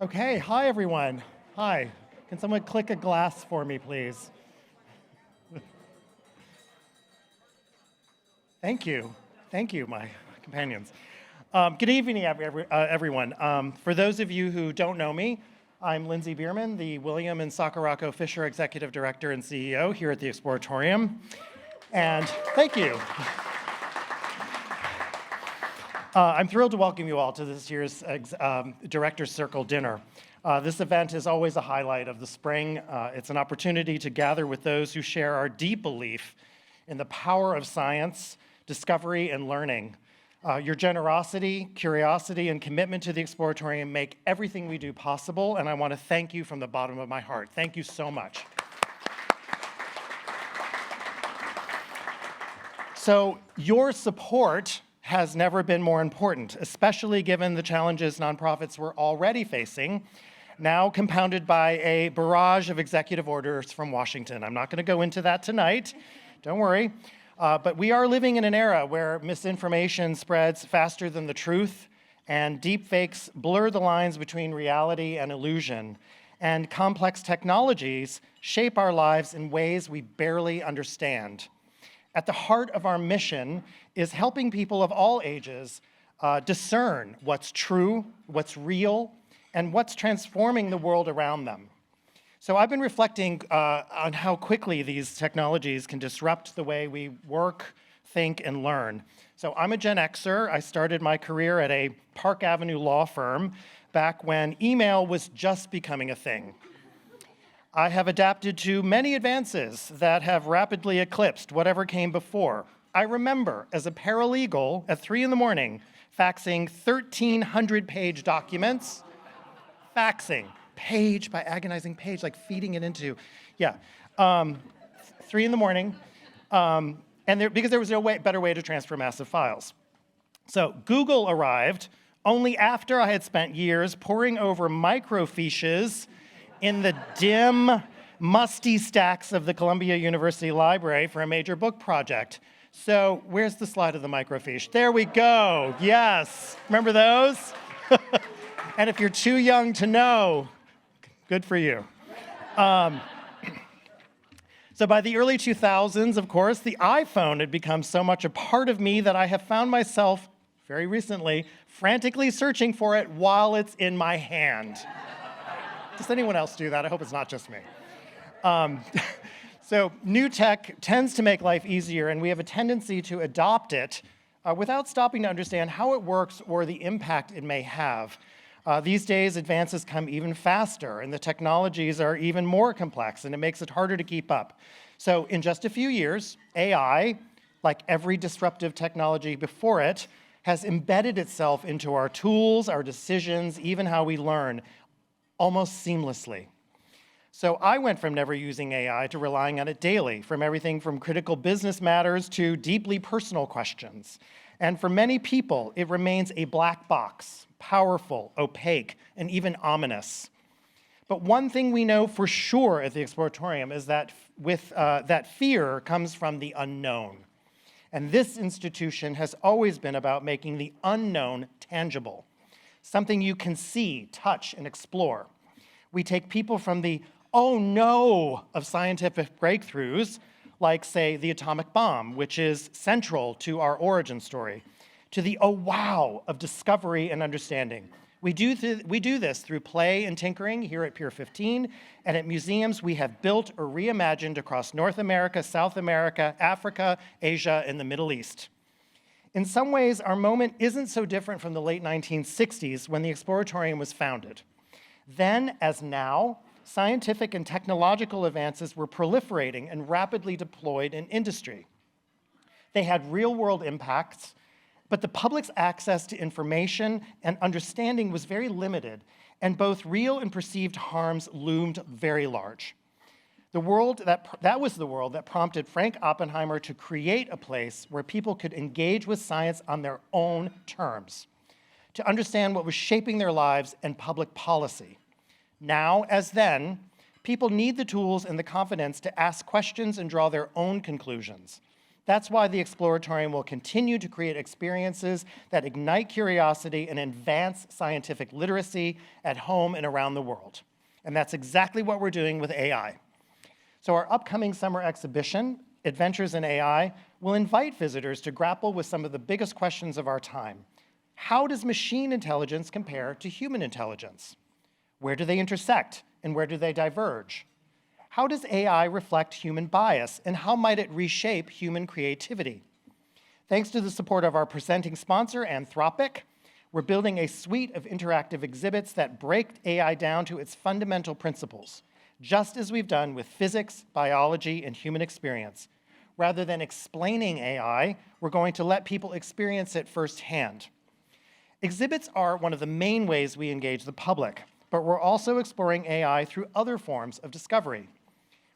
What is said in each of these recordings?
Okay, hi everyone. Hi. Can someone click a glass for me, please? Thank you. Thank you, my companions. Good evening, everyone. For those of you who don't know me, I'm Lindsay Bierman, the William and Sakurako Fisher Executive Director and CEO here at the Exploratorium. And thank you. I'm thrilled to welcome you all to this year's Director's Circle dinner. This event is always a highlight of the spring. It's an opportunity to gather with those who share our deep belief in the power of science, discovery, and learning. Your generosity, curiosity, and commitment to the Exploratorium make everything we do possible, and I want to thank you from the bottom of my heart. Thank you so much. So your support has never been more important, especially given the challenges nonprofits were already facing, now compounded by a barrage of executive orders from Washington. I'm not going to go into that tonight, don't worry. But we are living in an era where misinformation spreads faster than the truth, and deepfakes blur the lines between reality and illusion, and complex technologies shape our lives in ways we barely understand. At the heart of our mission is helping people of all ages discern what's true, what's real, and what's transforming the world around them. So I've been reflecting on how quickly these technologies can disrupt the way we work, think, and learn. So I'm a Gen Xer. I started my career at a Park Avenue law firm back when email was just becoming a thing. I have adapted to many advances that have rapidly eclipsed whatever came before. I remember, as a paralegal at 3 in the morning, faxing 1,300-page documents, faxing page by agonizing page, like feeding it into, 3 in the morning, because there was no better way to transfer massive files. So Google arrived only after I had spent years poring over microfiches in the dim, musty stacks of the Columbia University Library for a major book project. So where's the slide of the microfiche? There we go, yes. Remember those? And if you're too young to know, good for you. So by the early 2000s, of course, the iPhone had become so much a part of me that I have found myself, very recently, frantically searching for it while it's in my hand. Does anyone else do that? I hope it's not just me. So new tech tends to make life easier, and we have a tendency to adopt it without stopping to understand how it works or the impact it may have. These days, advances come even faster, and the technologies are even more complex, and it makes it harder to keep up. So in just a few years, AI, like every disruptive technology before it, has embedded itself into our tools, our decisions, even how we learn, almost seamlessly. So I went from never using AI to relying on it daily, from everything from critical business matters to deeply personal questions. And for many people, it remains a black box, powerful, opaque, and even ominous. But one thing we know for sure at the Exploratorium is that that fear comes from the unknown. And this institution has always been about making the unknown tangible, something you can see, touch, and explore. We take people from the oh no of scientific breakthroughs, like, say, the atomic bomb, which is central to our origin story, to the oh wow of discovery and understanding. We do this through play and tinkering here at Pier 15, and at museums we have built or reimagined across North America, South America, Africa, Asia, and the Middle East. In some ways, our moment isn't so different from the late 1960s when the Exploratorium was founded. Then, as now, scientific and technological advances were proliferating and rapidly deployed in industry. They had real-world impacts, but the public's access to information and understanding was very limited, and both real and perceived harms loomed very large. That was the world that prompted Frank Oppenheimer to create a place where people could engage with science on their own terms, to understand what was shaping their lives and public policy. Now, as then, people need the tools and the confidence to ask questions and draw their own conclusions. That's why the Exploratorium will continue to create experiences that ignite curiosity and advance scientific literacy at home and around the world. And that's exactly what we're doing with AI. So our upcoming summer exhibition, Adventures in AI, will invite visitors to grapple with some of the biggest questions of our time. How does machine intelligence compare to human intelligence? Where do they intersect, and where do they diverge? How does AI reflect human bias, and how might it reshape human creativity? Thanks to the support of our presenting sponsor, Anthropic, we're building a suite of interactive exhibits that break AI down to its fundamental principles, just as we've done with physics, biology, and human experience. Rather than explaining AI, we're going to let people experience it firsthand. Exhibits are one of the main ways we engage the public, but we're also exploring AI through other forms of discovery.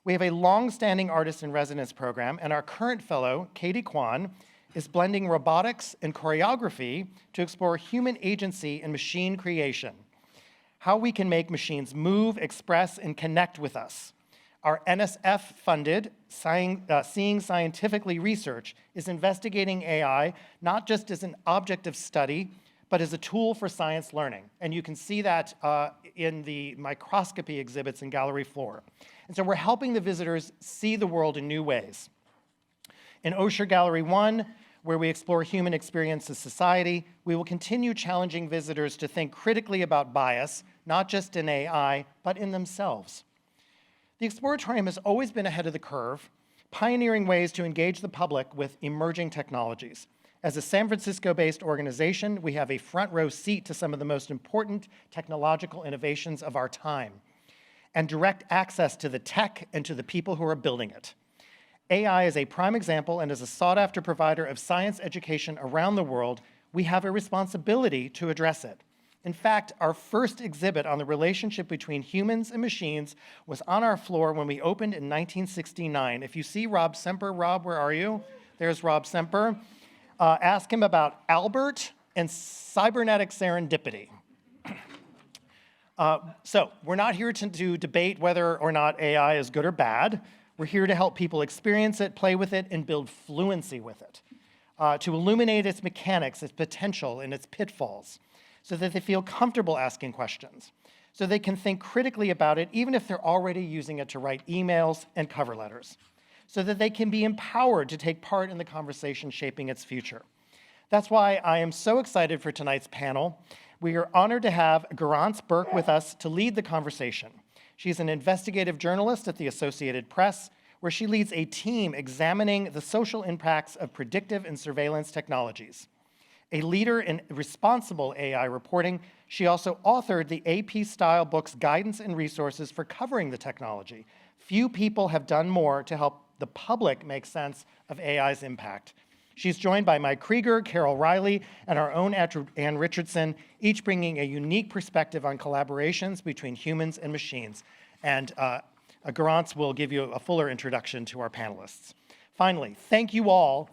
We have a long-standing artist-in-residence program, and our current fellow, Katie Kwan, is blending robotics and choreography to explore human agency and machine creation, how we can make machines move, express, and connect with us. Our NSF-funded Seeing Scientifically research is investigating AI not just as an object of study, but as a tool for science learning. And you can see that in the microscopy exhibits in gallery floor. And so we're helping the visitors see the world in new ways. In Osher Gallery 1, where we explore human experience as society, we will continue challenging visitors to think critically about bias, not just in AI, but in themselves. The Exploratorium has always been ahead of the curve, pioneering ways to engage the public with emerging technologies. As a San Francisco-based organization, we have a front row seat to some of the most important technological innovations of our time, and direct access to the tech and to the people who are building it. AI is a prime example, and as a sought-after provider of science education around the world, we have a responsibility to address it. In fact, our first exhibit on the relationship between humans and machines was on our floor when we opened in 1969. If you see Rob Semper, Rob, where are you? There's Rob Semper. Ask him about Albert and cybernetic serendipity. So we're not here to debate whether or not AI is good or bad. We're here to help people experience it, play with it, and build fluency with it, to illuminate its mechanics, its potential, and its pitfalls, so that they feel comfortable asking questions, so they can think critically about it, even if they're already using it to write emails and cover letters, so that they can be empowered to take part in the conversation shaping its future. That's why I am so excited for tonight's panel. We are honored to have Garance Burke with us to lead the conversation. She's an investigative journalist at the Associated Press, where she leads a team examining the social impacts of predictive and surveillance technologies. A leader in responsible AI reporting, she also authored the AP-style book's Guidance and Resources for Covering the Technology. Few people have done more to help the public make sense of AI's impact. She's joined by Mike Krieger, Carol Riley, and our own Ann Richardson, each bringing a unique perspective on collaborations between humans and machines. And Garance will give you a fuller introduction to our panelists. Finally, thank you all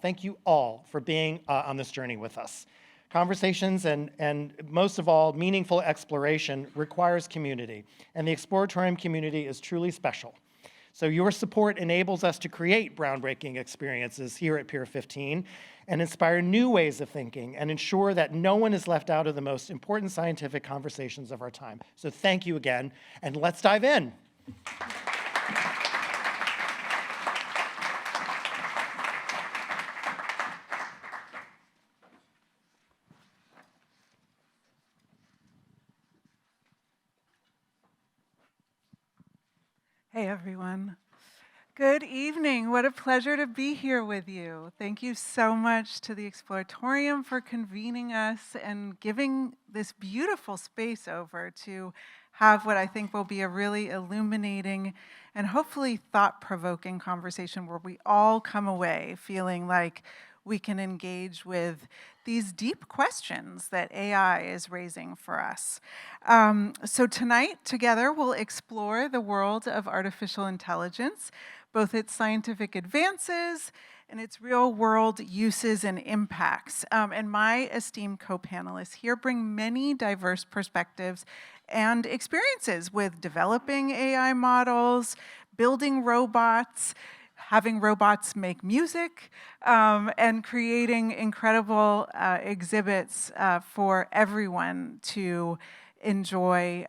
for being on this journey with us. Conversations and most of all, meaningful exploration requires community, and the Exploratorium community is truly special. So your support enables us to create groundbreaking experiences here at Pier 15 and inspire new ways of thinking and ensure that no one is left out of the most important scientific conversations of our time. So thank you again, and let's dive in. Hey, everyone. Good evening. What a pleasure to be here with you. Thank you so much to the Exploratorium for convening us and giving this beautiful space over to have what I think will be a really illuminating and hopefully thought-provoking conversation where we all come away feeling like we can engage with these deep questions that AI is raising for us. So tonight, together, we'll explore the world of artificial intelligence, both its scientific advances and its real-world uses and impacts. And my esteemed co-panelists here bring many diverse perspectives and experiences with developing AI models, building robots, having robots make music, and creating incredible exhibits for everyone to enjoy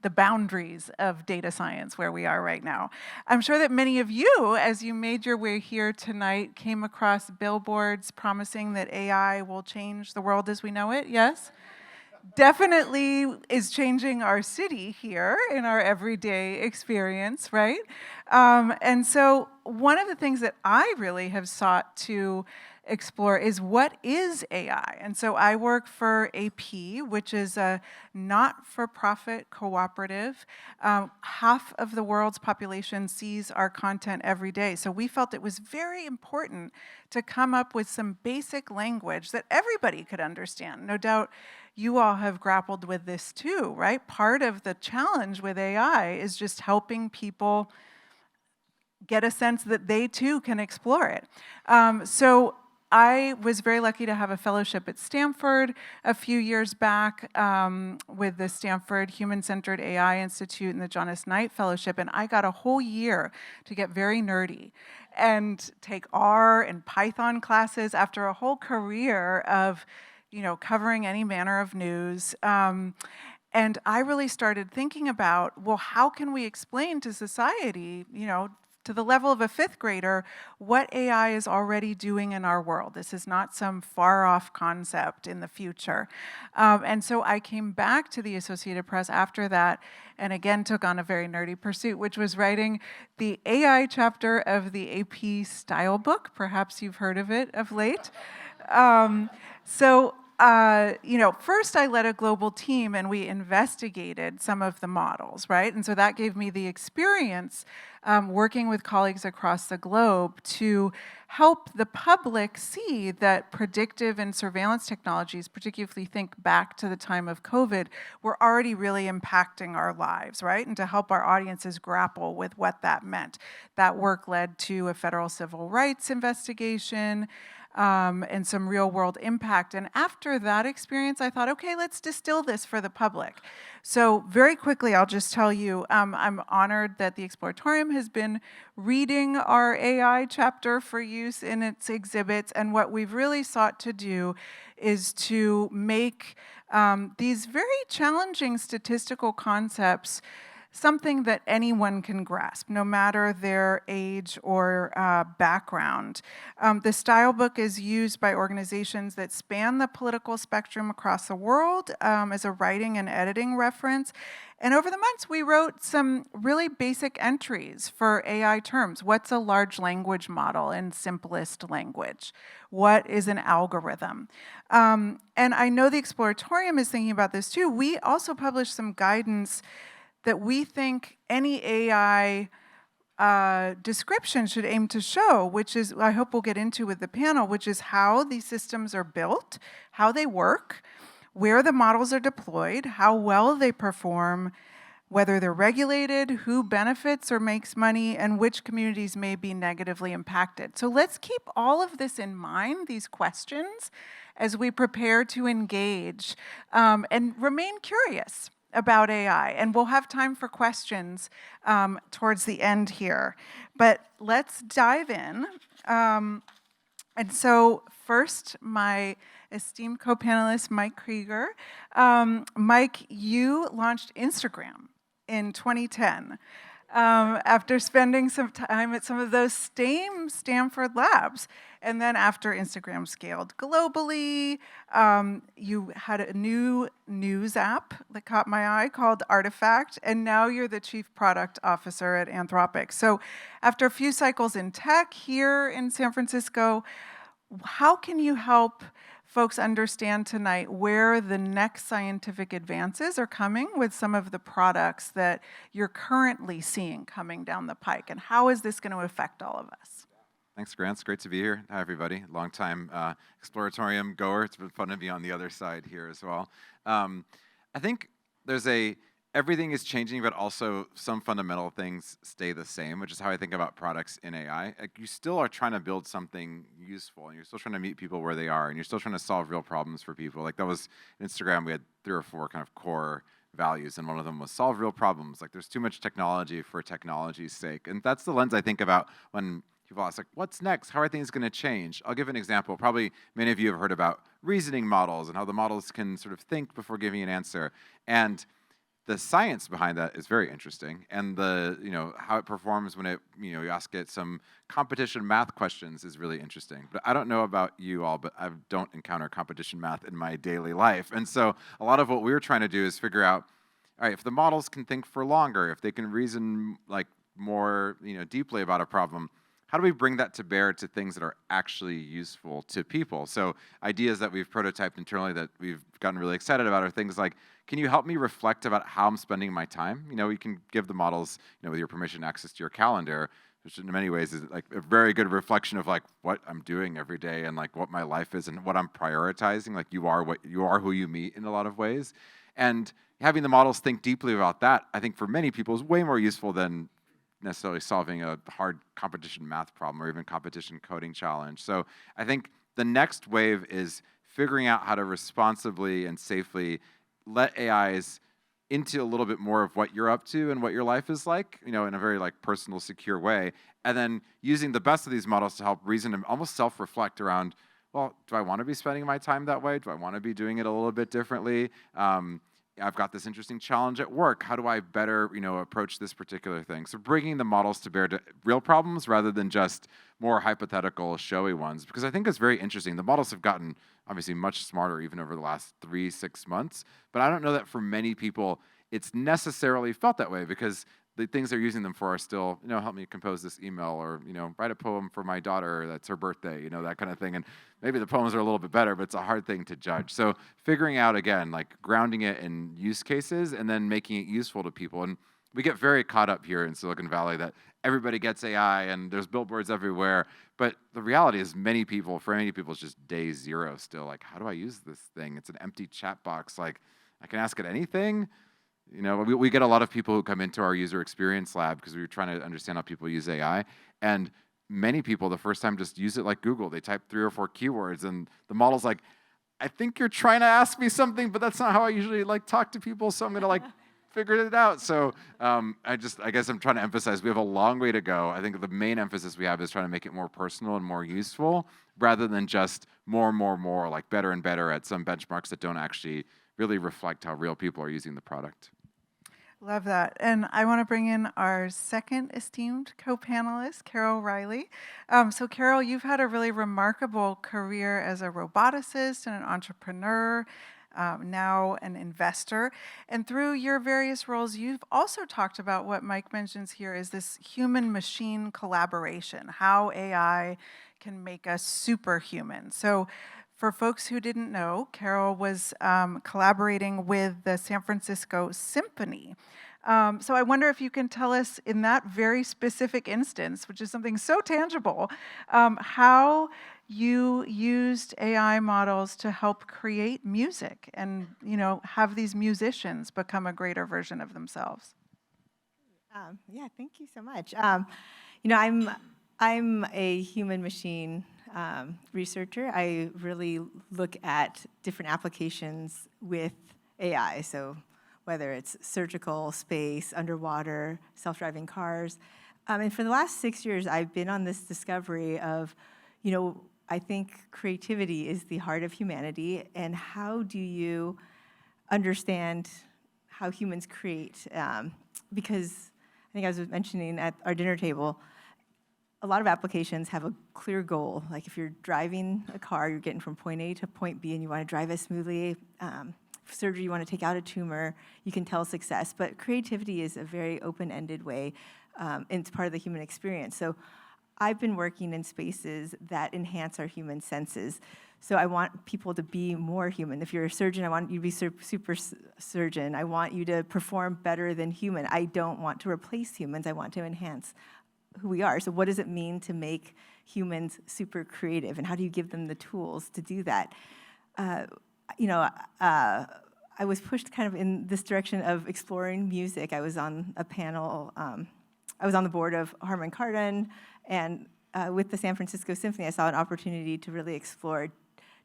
the boundaries of data science where we are right now. I'm sure that many of you, as you made your way here tonight, came across billboards promising that AI will change the world as we know it, yes? Definitely is changing our city here in our everyday experience, right? And so one of the things that I really have sought to explore is what is AI? And so I work for AP, which is a not-for-profit cooperative. Half of the world's population sees our content every day. So we felt it was very important to come up with some basic language that everybody could understand. No doubt you all have grappled with this too, right? Part of the challenge with AI is just helping people get a sense that they too can explore it. So I was very lucky to have a fellowship at Stanford a few years back with the Stanford Human-Centered AI Institute and the Jonas Knight Fellowship, and I got a whole year to get very nerdy and take R and Python classes after a whole career of covering any manner of news. And I really started thinking about, well, how can we explain to society, to the level of a fifth grader, what AI is already doing in our world? This is not some far-off concept in the future. And so I came back to the Associated Press after that and again took on a very nerdy pursuit, which was writing the AI chapter of the AP Style Book. Perhaps you've heard of it of late. First I led a global team and we investigated some of the models, right? And so that gave me the experience working with colleagues across the globe to help the public see that predictive and surveillance technologies, particularly if we think back to the time of COVID, were already really impacting our lives, right? And to help our audiences grapple with what that meant. That work led to a federal civil rights investigation, and some real world impact. And after that experience, I thought, okay, let's distill this for the public. So very quickly, I'll just tell you, I'm honored that the Exploratorium has been reading our AI chapter for use in its exhibits. And what we've really sought to do is to make these very challenging statistical concepts something that anyone can grasp, no matter their age or background. The Style Book is used by organizations that span the political spectrum across the world as a writing and editing reference. And over the months, we wrote some really basic entries for AI terms. What's a large language model in simplest language? What is an algorithm? And I know the Exploratorium is thinking about this too. We also published some guidance that we think any AI description should aim to show, which is, I hope we'll get into with the panel, which is how these systems are built, how they work, where the models are deployed, how well they perform, whether they're regulated, who benefits or makes money, and which communities may be negatively impacted. So let's keep all of this in mind, these questions, as we prepare to engage and remain curious about AI, and we'll have time for questions towards the end here. But let's dive in. And so first, my esteemed co-panelist, Mike Krieger. Mike, you launched Instagram in 2010 after spending some time at some of those same Stanford labs. And then after Instagram scaled globally, you had a new news app that caught my eye called Artifact, and now you're the chief product officer at Anthropic. So after a few cycles in tech here in San Francisco, how can you help folks understand tonight where the next scientific advances are coming with some of the products that you're currently seeing coming down the pike, and how is this going to affect all of us? Thanks, Grant. It's great to be here. Hi, everybody. Long-time Exploratorium goer. It's been fun to be on the other side here as well. I think there's everything is changing, but also some fundamental things stay the same, which is how I think about products in AI. Like, you still are trying to build something useful, and you're still trying to meet people where they are, and you're still trying to solve real problems for people. Like, that was Instagram. We had 3 or 4 kind of core values, and one of them was solve real problems. Like, there's too much technology for technology's sake, and that's the lens I think about when people ask, like, what's next? How are things going to change? I'll give an example. Probably many of you have heard about reasoning models and how the models can sort of think before giving an answer. And the science behind that is very interesting, and the how it performs when you ask it some competition math questions is really interesting. But I don't know about you all, but I don't encounter competition math in my daily life, and so a lot of what we're trying to do is figure out, all right, if the models can think for longer, if they can reason like more deeply about a problem, how do we bring that to bear to things that are actually useful to people? So ideas that we've prototyped internally that we've gotten really excited about are things like, can you help me reflect about how I'm spending my time? You can give the models, with your permission, access to your calendar, which in many ways is like a very good reflection of like what I'm doing every day and like what my life is and what I'm prioritizing. Like you are who you meet in a lot of ways. And having the models think deeply about that, I think for many people is way more useful than necessarily solving a hard competition math problem or even competition coding challenge. So I think the next wave is figuring out how to responsibly and safely let AIs into a little bit more of what you're up to and what your life is like, in a very like personal, secure way, and then using the best of these models to help reason and almost self-reflect around, well, do I want to be spending my time that way? Do I want to be doing it a little bit differently? I've got this interesting challenge at work. How do I better, approach this particular thing? So bringing the models to bear to real problems rather than just more hypothetical, showy ones, because I think it's very interesting. The models have gotten obviously much smarter even over the last 3-6 months, but I don't know that for many people it's necessarily felt that way, because the things they're using them for are still, help me compose this email, or, write a poem for my daughter, that's her birthday, that kind of thing. And maybe the poems are a little bit better, but it's a hard thing to judge. So figuring out, again, like grounding it in use cases and then making it useful to people. And we get very caught up here in Silicon Valley that everybody gets AI and there's billboards everywhere. But the reality is for many people, it's just day zero still. Like, how do I use this thing? It's an empty chat box. Like, I can ask it anything. We get a lot of people who come into our user experience lab because we were trying to understand how people use AI. And many people, the first time, just use it like Google. They type 3 or 4 keywords, and the model's like, I think you're trying to ask me something, but that's not how I usually like talk to people, so I'm going to like figure it out. So I guess I'm trying to emphasize we have a long way to go. I think the main emphasis we have is trying to make it more personal and more useful rather than just more, like better and better at some benchmarks that don't actually really reflect how real people are using the product. Love that. And I want to bring in our second esteemed co-panelist, Carol Riley. So Carol, you've had a really remarkable career as a roboticist and an entrepreneur, now an investor. And through your various roles, you've also talked about what Mike mentions here is this human-machine collaboration, how AI can make us superhuman. So for folks who didn't know, Carol was collaborating with the San Francisco Symphony. So I wonder if you can tell us, in that very specific instance, which is something so tangible, how you used AI models to help create music and have these musicians become a greater version of themselves. Yeah, thank you so much. I'm a human-machine researcher. I really look at different applications with AI. So whether it's surgical, space, underwater, self-driving cars. And for the last 6 years, I've been on this discovery of, I think creativity is the heart of humanity. And how do you understand how humans create? Because I think I was mentioning at our dinner table, a lot of applications have a clear goal. Like if you're driving a car, you're getting from point A to point B and you want to drive as smoothly. Surgery, you want to take out a tumor, you can tell success. But creativity is a very open-ended way, and it's part of the human experience. So I've been working in spaces that enhance our human senses. So I want people to be more human. If you're a surgeon, I want you to be super surgeon. I want you to perform better than human. I don't want to replace humans. I want to enhance who we are. So what does it mean to make humans super creative, and how do you give them the tools to do that? I was pushed kind of in this direction of exploring music. I was on a panel, I was on the board of Harman Kardon, and with the San Francisco Symphony, I saw an opportunity to really explore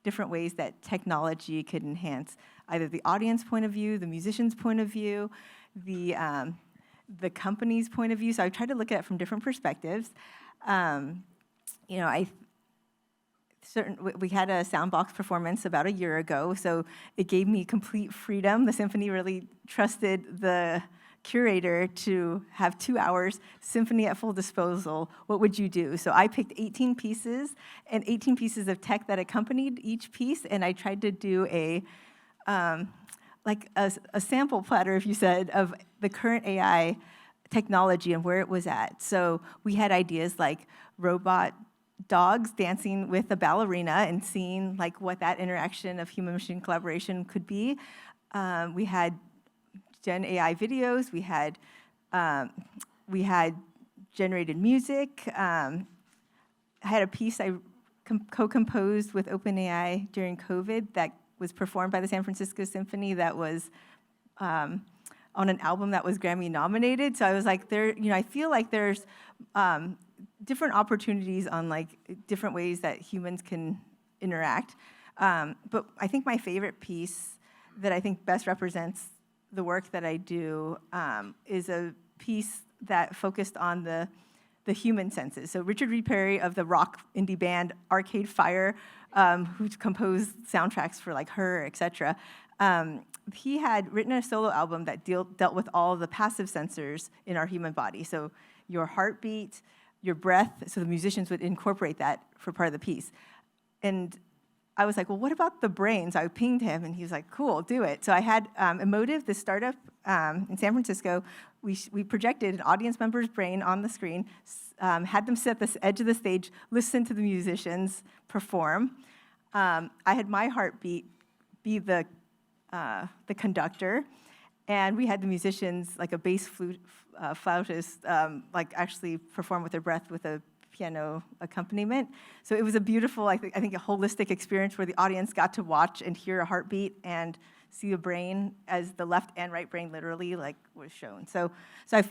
different ways that technology could enhance either the audience point of view, the musician's point of view, the company's point of view. So I tried to look at it from different perspectives. you know, we had a soundbox performance about a year ago, so it gave me complete freedom. The symphony really trusted the curator to have 2 hours, symphony at full disposal. What would you do? So I picked 18 pieces and 18 pieces of tech that accompanied each piece, and I tried to do a sample platter, if you said, of the current AI technology and where it was at. So we had ideas like robot dogs dancing with a ballerina and seeing like what that interaction of human-machine collaboration could be. We had Gen AI videos. We had generated music. I had a piece I co-composed with OpenAI during COVID that was performed by the San Francisco Symphony that was on an album that was Grammy nominated. So I was like, I feel like there's different opportunities on like different ways that humans can interact. But I think my favorite piece that I think best represents the work that I do is a piece that focused on the human senses. So Richard Reed Parry of the rock indie band Arcade Fire, who composed soundtracks for like Her, etc. He had written a solo album that dealt with all of the passive sensors in our human body. So your heartbeat, your breath, so the musicians would incorporate that for part of the piece. And I was like, well, what about the brain? So I pinged him, and he was like, cool, do it. So I had Emotive, this startup in San Francisco. We projected an audience member's brain on the screen, had them sit at the edge of the stage, listen to the musicians perform. I had my heartbeat be the conductor, and we had the musicians, like a bass flautist, like actually perform with their breath with a piano accompaniment. So it was a beautiful, I think a holistic experience where the audience got to watch and hear a heartbeat and see a brain as the left and right brain literally like was shown. So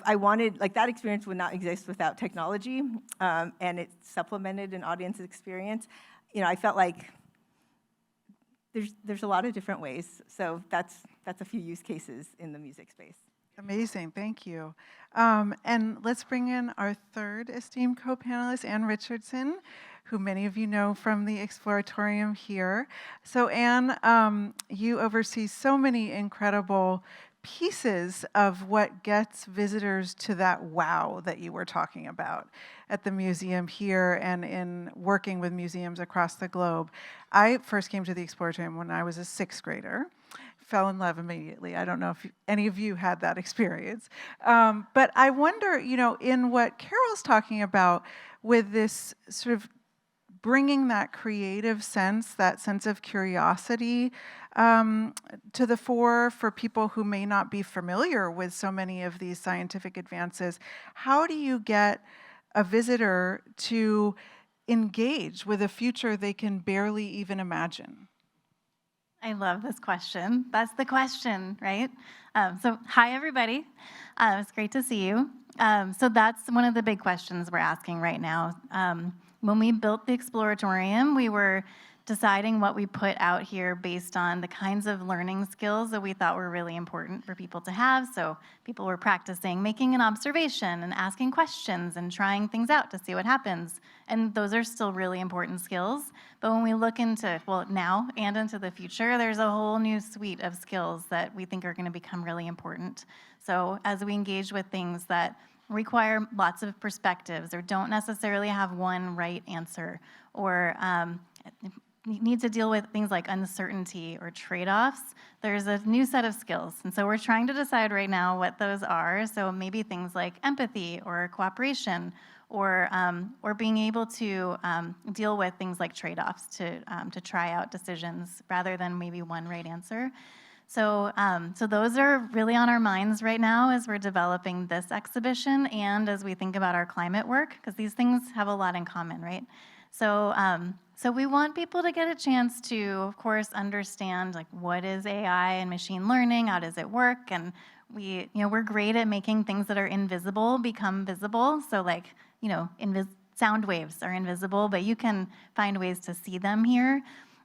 I wanted, like that experience would not exist without technology, and it supplemented an audience experience. I felt like there's a lot of different ways. So that's a few use cases in the music space. Amazing, thank you. And let's bring in our third esteemed co-panelist, Anne Richardson, who many of you know from the Exploratorium here. So Anne, you oversee so many incredible pieces of what gets visitors to that wow that you were talking about at the museum here and in working with museums across the globe. I first came to the Exploratorium when I was a 6th grader. Fell in love immediately. I don't know if any of you had that experience. But I wonder, in what Carol's talking about with this sort of bringing that creative sense, that sense of curiosity to the fore for people who may not be familiar with so many of these scientific advances, how do you get a visitor to engage with a future they can barely even imagine? I love this question. That's the question, right? So hi, everybody. It's great to see you. So that's one of the big questions we're asking right now. When we built the Exploratorium, we were deciding what we put out here based on the kinds of learning skills that we thought were really important for people to have. So people were practicing making an observation and asking questions and trying things out to see what happens. And those are still really important skills. But when we look into, now and into the future, there's a whole new suite of skills that we think are going to become really important. So as we engage with things that require lots of perspectives or don't necessarily have one right answer, or need to deal with things like uncertainty or trade-offs, there's a new set of skills. And so we're trying to decide right now what those are. So maybe things like empathy or cooperation, or being able to deal with things like trade-offs to try out decisions rather than maybe one right answer. So those are really on our minds right now as we're developing this exhibition and as we think about our climate work, because these things have a lot in common, right? So we want people to get a chance to, of course, understand like what is AI and machine learning, how does it work, and we're great at making things that are invisible become visible. So like sound waves are invisible, but you can find ways to see them here.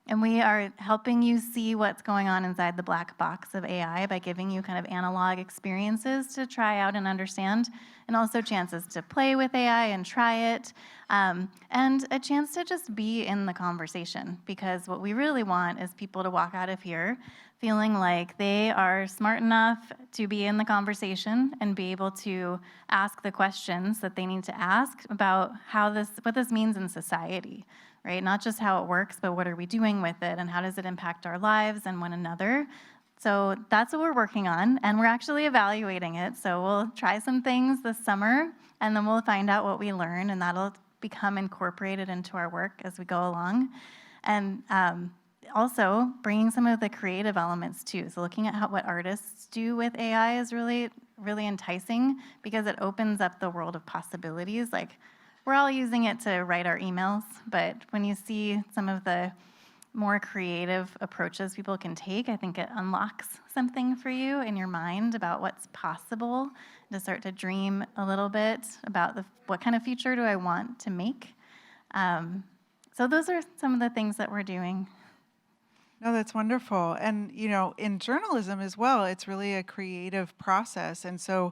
And we are helping you see what's going on inside the black box of AI by giving you kind of analog experiences to try out and understand, and also chances to play with AI and try it, and a chance to just be in the conversation. Because what we really want is people to walk out of here feeling like they are smart enough to be in the conversation and be able to ask the questions that they need to ask about what this means in society, right? Not just how it works, but what are we doing with it and how does it impact our lives and one another? So that's what we're working on, and we're actually evaluating it. So we'll try some things this summer, and then we'll find out what we learn, and that'll become incorporated into our work as we go along. And also bringing some of the creative elements too. So looking at what artists do with AI is really, really enticing because it opens up the world of possibilities. Like, we're all using it to write our emails, but when you see some of the more creative approaches people can take, I think it unlocks something for you in your mind about what's possible, to start to dream a little bit about what kind of future do I want to make. So those are some of the things that we're doing. No, that's wonderful. And, in journalism as well, it's really a creative process. And so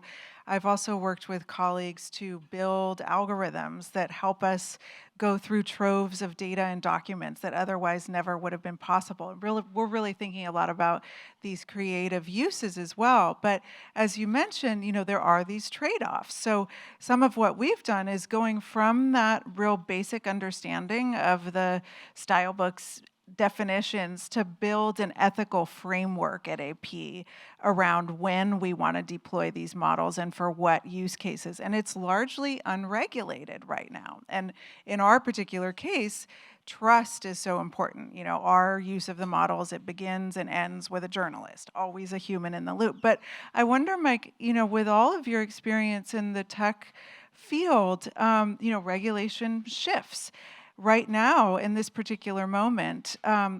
I've also worked with colleagues to build algorithms that help us go through troves of data and documents that otherwise never would have been possible. We're really thinking a lot about these creative uses as well. But as you mentioned, there are these trade-offs. So some of what we've done is going from that real basic understanding of the style books definitions to build an ethical framework at AP around when we want to deploy these models and for what use cases. And it's largely unregulated right now. And in our particular case, trust is so important. Our use of the models, it begins and ends with a journalist, always a human in the loop. But I wonder, Mike, with all of your experience in the tech field, regulation shifts. Right now, in this particular moment,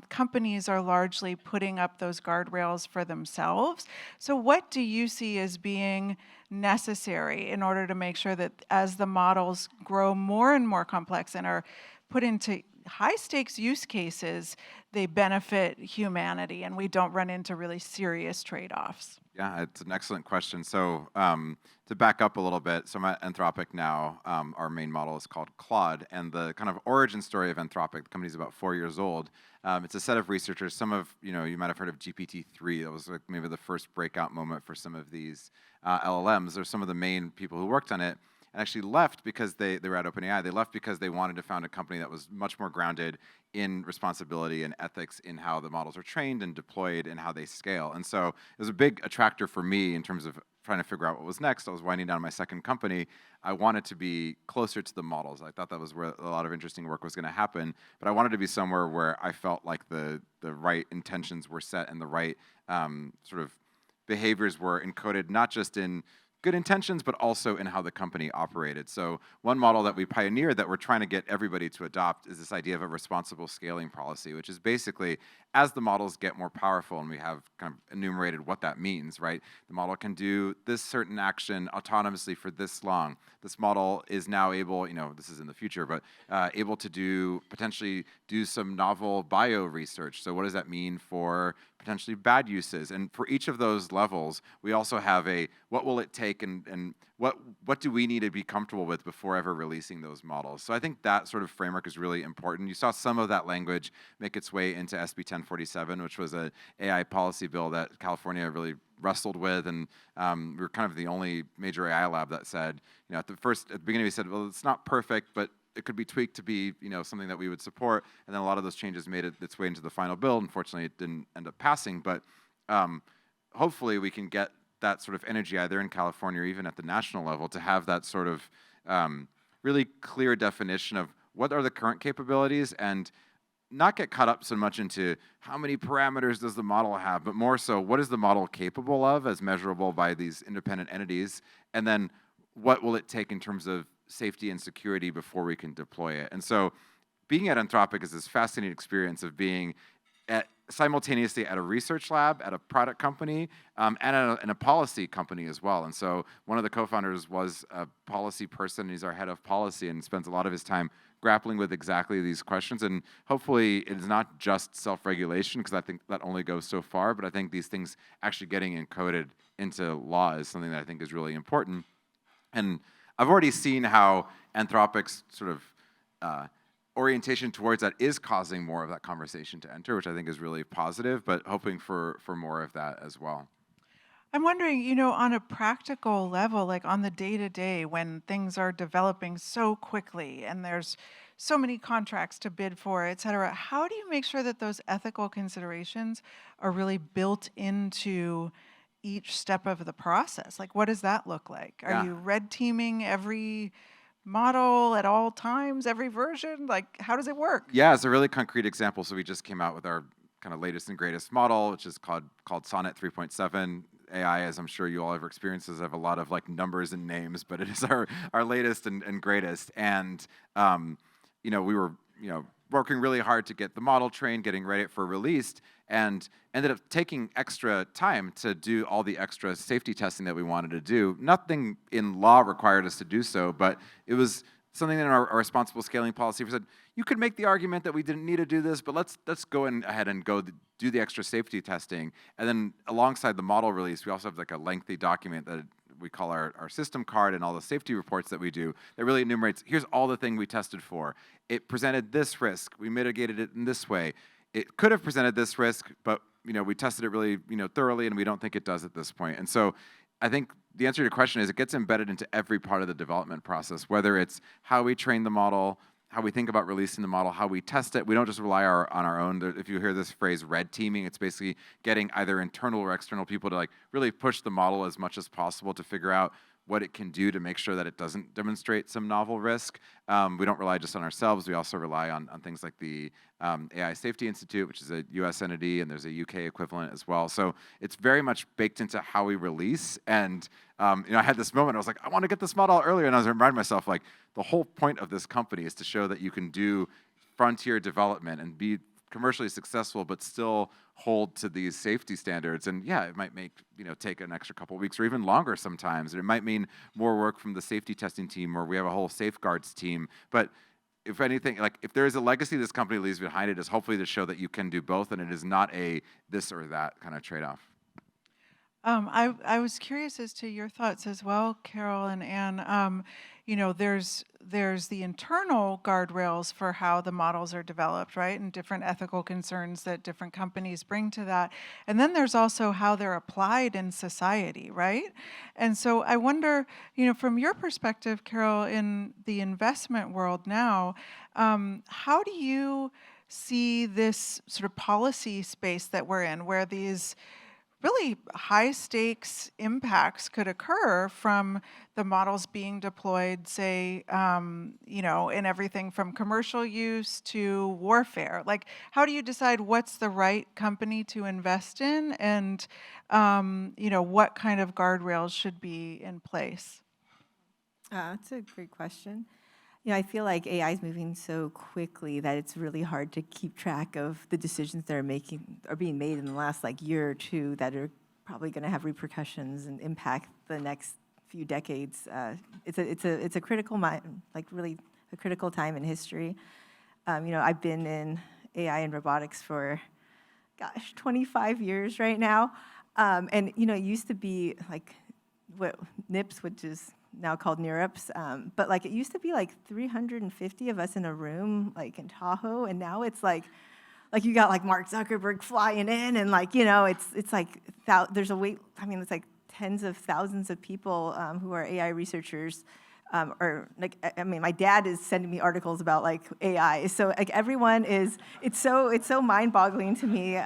companies are largely putting up those guardrails for themselves. So what do you see as being necessary in order to make sure that as the models grow more and more complex and are put into high-stakes use cases, they benefit humanity and we don't run into really serious trade-offs? Yeah, it's an excellent question. So to back up a little bit, so I'm at Anthropic now. Our main model is called Claude, and the kind of origin story of Anthropic, the company is about 4 years old. It's a set of researchers. Some of you might have heard of GPT-3. That was like maybe the first breakout moment for some of these LLMs. They're some of the main people who worked on it. And actually left because they were at OpenAI. They left because they wanted to found a company that was much more grounded in responsibility and ethics in how the models are trained and deployed and how they scale. And so it was a big attractor for me in terms of trying to figure out what was next. I was winding down my second company. I wanted to be closer to the models. I thought that was where a lot of interesting work was going to happen. But I wanted to be somewhere where I felt like the right intentions were set and the right sort of behaviors were encoded, not just in good intentions, but also in how the company operated. So one model that we pioneered that we're trying to get everybody to adopt is this idea of a responsible scaling policy, which is basically as the models get more powerful, and we have kind of enumerated what that means, right? The model can do this certain action autonomously for this long. This model is now able, this is in the future, but able to potentially do some novel bio research. So what does that mean for potentially bad uses? And for each of those levels, we also have what will it take and what do we need to be comfortable with before ever releasing those models? So I think that sort of framework is really important. You saw some of that language make its way into SB 1047, which was an AI policy bill that California really wrestled with, and we were kind of the only major AI lab that said, at the beginning we said, well, it's not perfect, but it could be tweaked to be, something that we would support. And then a lot of those changes made its way into the final bill. Unfortunately, it didn't end up passing, but hopefully we can get that sort of energy either in California or even at the national level to have that sort of really clear definition of what are the current capabilities and not get caught up so much into how many parameters does the model have, but more so what is the model capable of as measurable by these independent entities, and then what will it take in terms of safety and security before we can deploy it. And so being at Anthropic is this fascinating experience of being simultaneously at a research lab, at a product company, and in a policy company as well. And so one of the co-founders was a policy person. He's our head of policy and spends a lot of his time grappling with exactly these questions. And hopefully it's not just self-regulation, because I think that only goes so far, but I think these things actually getting encoded into law is something that I think is really important. And I've already seen how Anthropic's sort of orientation towards that is causing more of that conversation to enter, which I think is really positive, but hoping for more of that as well. I'm wondering, you know, on a practical level, like on the day-to-day, when things are developing so quickly and there's so many contracts to bid for, et cetera, how do you make sure that those ethical considerations are really built into each step of the process? Like, what does that look like? Are Yeah. you red teaming every model at all times, every version? Like, how does it work? Yeah, it's a really concrete example. So we just came out with our kind of latest and greatest model, which is called Sonnet 3.7. AI, as I'm sure you all have experienced, have a lot of like numbers and names, but it is our latest and greatest. And you know, we were working really hard to get the model trained, getting ready for release, and ended up taking extra time to do all the extra safety testing that we wanted to do. Nothing in law required us to do so, but it was something in our responsible scaling policy. We said, you could make the argument that we didn't need to do this, but let's go ahead and do the extra safety testing. And then alongside the model release, we also have like a lengthy document that we call our system card, and all the safety reports that we do that really enumerates, here's all the thing we tested for. It presented this risk. We mitigated it in this way. It could have presented this risk, but we tested it really thoroughly, and we don't think it does at this point. And so I think the answer to your question is it gets embedded into every part of the development process, whether it's how we train the model, how we think about releasing the model, how we test it. We don't just rely on our own. If you hear this phrase red teaming, it's basically getting either internal or external people to like really push the model as much as possible to figure out what it can do to make sure that it doesn't demonstrate some novel risk. We don't rely just on ourselves. We also rely on things like the AI Safety Institute, which is a US entity, and there's a UK equivalent as well. So it's very much baked into how we release. And I had this moment, I was like, I want to get this model out earlier, and I was reminding myself, like, the whole point of this company is to show that you can do frontier development and be commercially successful, but still hold to these safety standards. And yeah, it might take an extra couple of weeks or even longer sometimes. It might mean more work from the safety testing team, or we have a whole safeguards team. But if anything, like if there is a legacy this company leaves behind, it is hopefully to show that you can do both, and it is not a this or that kind of trade-off. I was curious as to your thoughts as well, Carol and Anne. There's the internal guardrails for how the models are developed, right? And different ethical concerns that different companies bring to that. And then there's also how they're applied in society, right? And so I wonder, from your perspective, Carol, in the investment world now, how do you see this sort of policy space that we're in, where these really high stakes impacts could occur from the models being deployed, say, in everything from commercial use to warfare? Like, how do you decide what's the right company to invest in, and what kind of guardrails should be in place? That's a great question. I feel like AI is moving so quickly that it's really hard to keep track of the decisions that are being made in the last year or two that are probably going to have repercussions and impact the next few decades. It's a critical really a critical time in history. I've been in AI and robotics for 25 years right now, and it used to be what NIPS, which is now called NeurIPS, but it used to be 350 of us in a room in Tahoe, and now it's you got Mark Zuckerberg flying in, and it's there's a wait. I mean, it's tens of thousands of people who are AI researchers, or my dad is sending me articles about AI. So everyone is. It's so mind-boggling to me.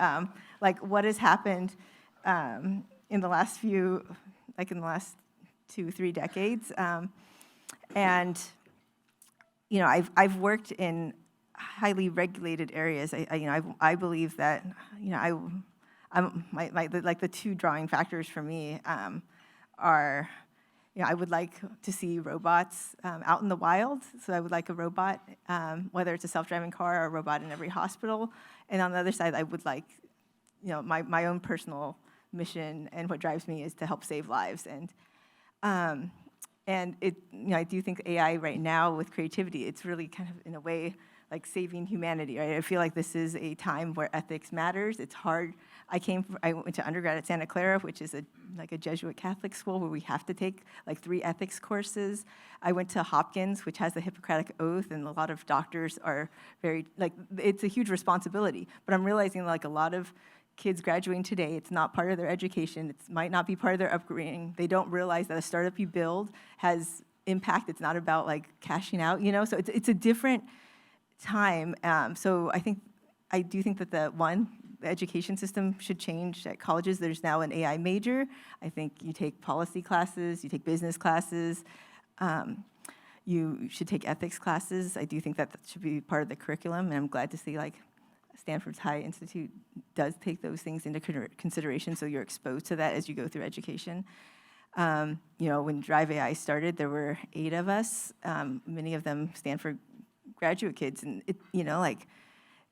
What has happened in the last 2-3 decades, and I've worked in highly regulated areas. I believe that the two drawing factors for me are I would like to see robots out in the wild. So I would like a robot, whether it's a self-driving car or a robot in every hospital. And on the other side, I would like my own personal mission, and what drives me is to help save lives. And And I do think AI right now with creativity, it's really kind of in a way like saving humanity, right? I feel like this is a time where ethics matters. It's hard. I went to undergrad at Santa Clara, which is like a Jesuit Catholic school where we have to take like 3 ethics courses. I went to Hopkins, which has the Hippocratic Oath, and a lot of doctors are very, like, it's a huge responsibility. But I'm realizing like a lot of kids graduating today, it's not part of their education. It might not be part of their upbringing. They don't realize that a startup you build has impact. It's not about like cashing out, So it's a different time. So I do think that the education system should change at colleges. There's now an AI major. I think you take policy classes, you take business classes, you should take ethics classes. I do think that should be part of the curriculum, and I'm glad to see like Stanford's High Institute does take those things into consideration, so you're exposed to that as you go through education. When Drive AI started, there were 8 of us, many of them Stanford graduate kids, and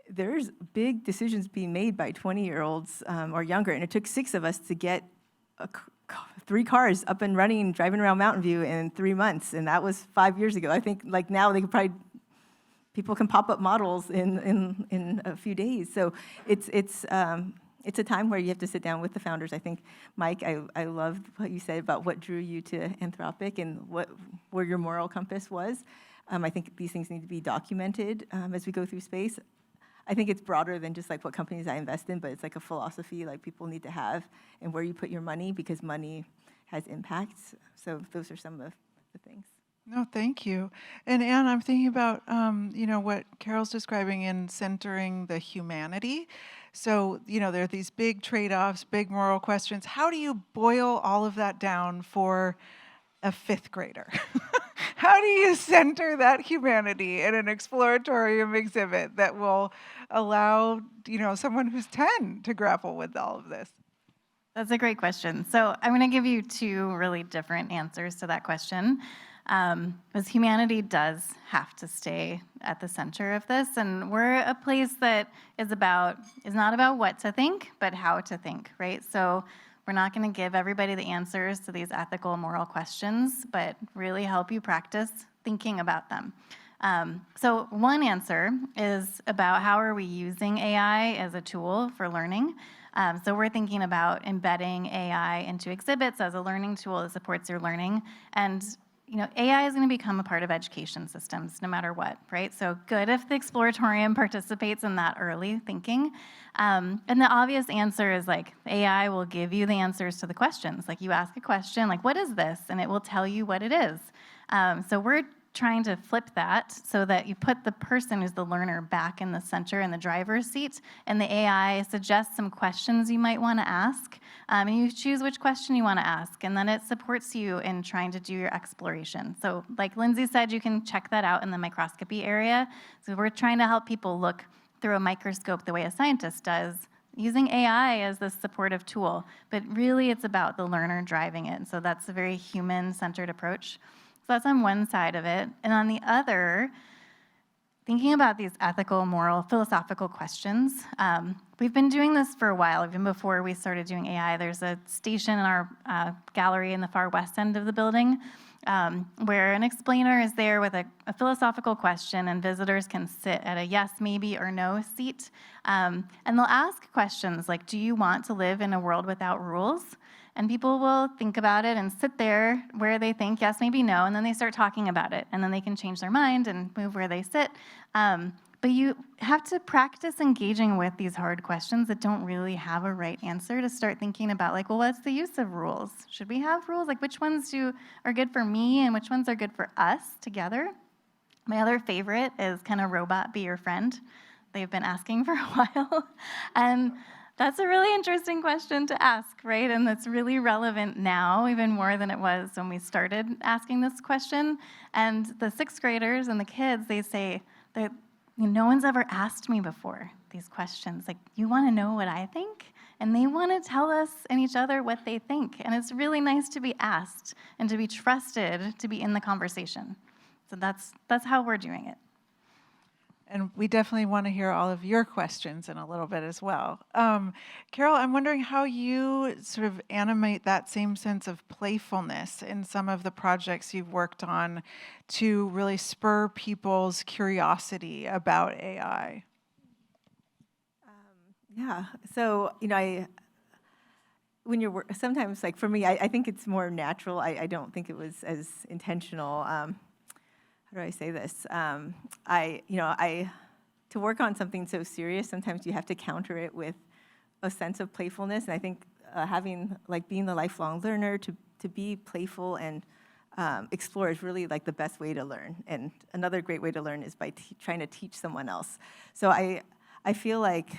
there's big decisions being made by 20-year-olds or younger, and it took 6 of us to get 3 cars up and running, driving around Mountain View in 3 months, and that was 5 years ago. I think like now people can pop up models in a few days. So it's a time where you have to sit down with the founders. I think, Mike, I loved what you said about what drew you to Anthropic and where your moral compass was. I think these things need to be documented as we go through space. I think it's broader than just like what companies I invest in, but it's like a philosophy like people need to have and where you put your money, because money has impacts. So those are some of the things. No, thank you. And Anne, I'm thinking about what Carol's describing in centering the humanity. So, there are these big trade-offs, big moral questions. How do you boil all of that down for a 5th grader? How do you center that humanity in an Exploratorium exhibit that will allow, someone who's 10 to grapple with all of this? That's a great question. So I'm going to give you 2 really different answers to that question. Because humanity does have to stay at the center of this, and we're a place that is not about what to think, but how to think, right? So we're not going to give everybody the answers to these ethical, moral questions, but really help you practice thinking about them. So one answer is about how are we using AI as a tool for learning. So we're thinking about embedding AI into exhibits as a learning tool that supports your learning. And AI is going to become a part of education systems no matter what, right? So good if the Exploratorium participates in that early thinking. And the obvious answer is like AI will give you the answers to the questions. Like you ask a question, like, what is this? And it will tell you what it is. So we're trying to flip that so that you put the person who's the learner back in the center in the driver's seat, and the AI suggests some questions you might want to ask, and you choose which question you want to ask, and then it supports you in trying to do your exploration. So like Lindsay said, you can check that out in the microscopy area. So we're trying to help people look through a microscope the way a scientist does, using AI as the supportive tool, but really it's about the learner driving it. So that's a very human-centered approach. So that's on one side of it. And on the other, thinking about these ethical, moral, philosophical questions. We've been doing this for a while, even before we started doing AI. There's a station in our gallery in the far west end of the building where an explainer is there with a philosophical question, and visitors can sit at a yes, maybe, or no seat. And they'll ask questions like, do you want to live in a world without rules? And people will think about it and sit there where they think yes, maybe no, and then they start talking about it, and then they can change their mind and move where they sit. But you have to practice engaging with these hard questions that don't really have a right answer to start thinking about, like, well, what's the use of rules? Should we have rules? Like, which ones are good for me and which ones are good for us together? My other favorite is, can a robot be your friend? They've been asking for a while. And that's a really interesting question to ask, right? And it's really relevant now, even more than it was when we started asking this question. And the 6th graders and the kids, they say that no one's ever asked me before these questions. Like, you want to know what I think? And they want to tell us and each other what they think. And it's really nice to be asked and to be trusted to be in the conversation. So that's how we're doing it. And we definitely want to hear all of your questions in a little bit as well. Carol, I'm wondering how you sort of animate that same sense of playfulness in some of the projects you've worked on to really spur people's curiosity about AI. Yeah. So, when you're sometimes, like for me, I think it's more natural. I don't think it was as intentional. How do I say this? To work on something so serious, sometimes you have to counter it with a sense of playfulness. And I think being the lifelong learner, to be playful and explore is really like the best way to learn. And another great way to learn is by trying to teach someone else. So I feel like,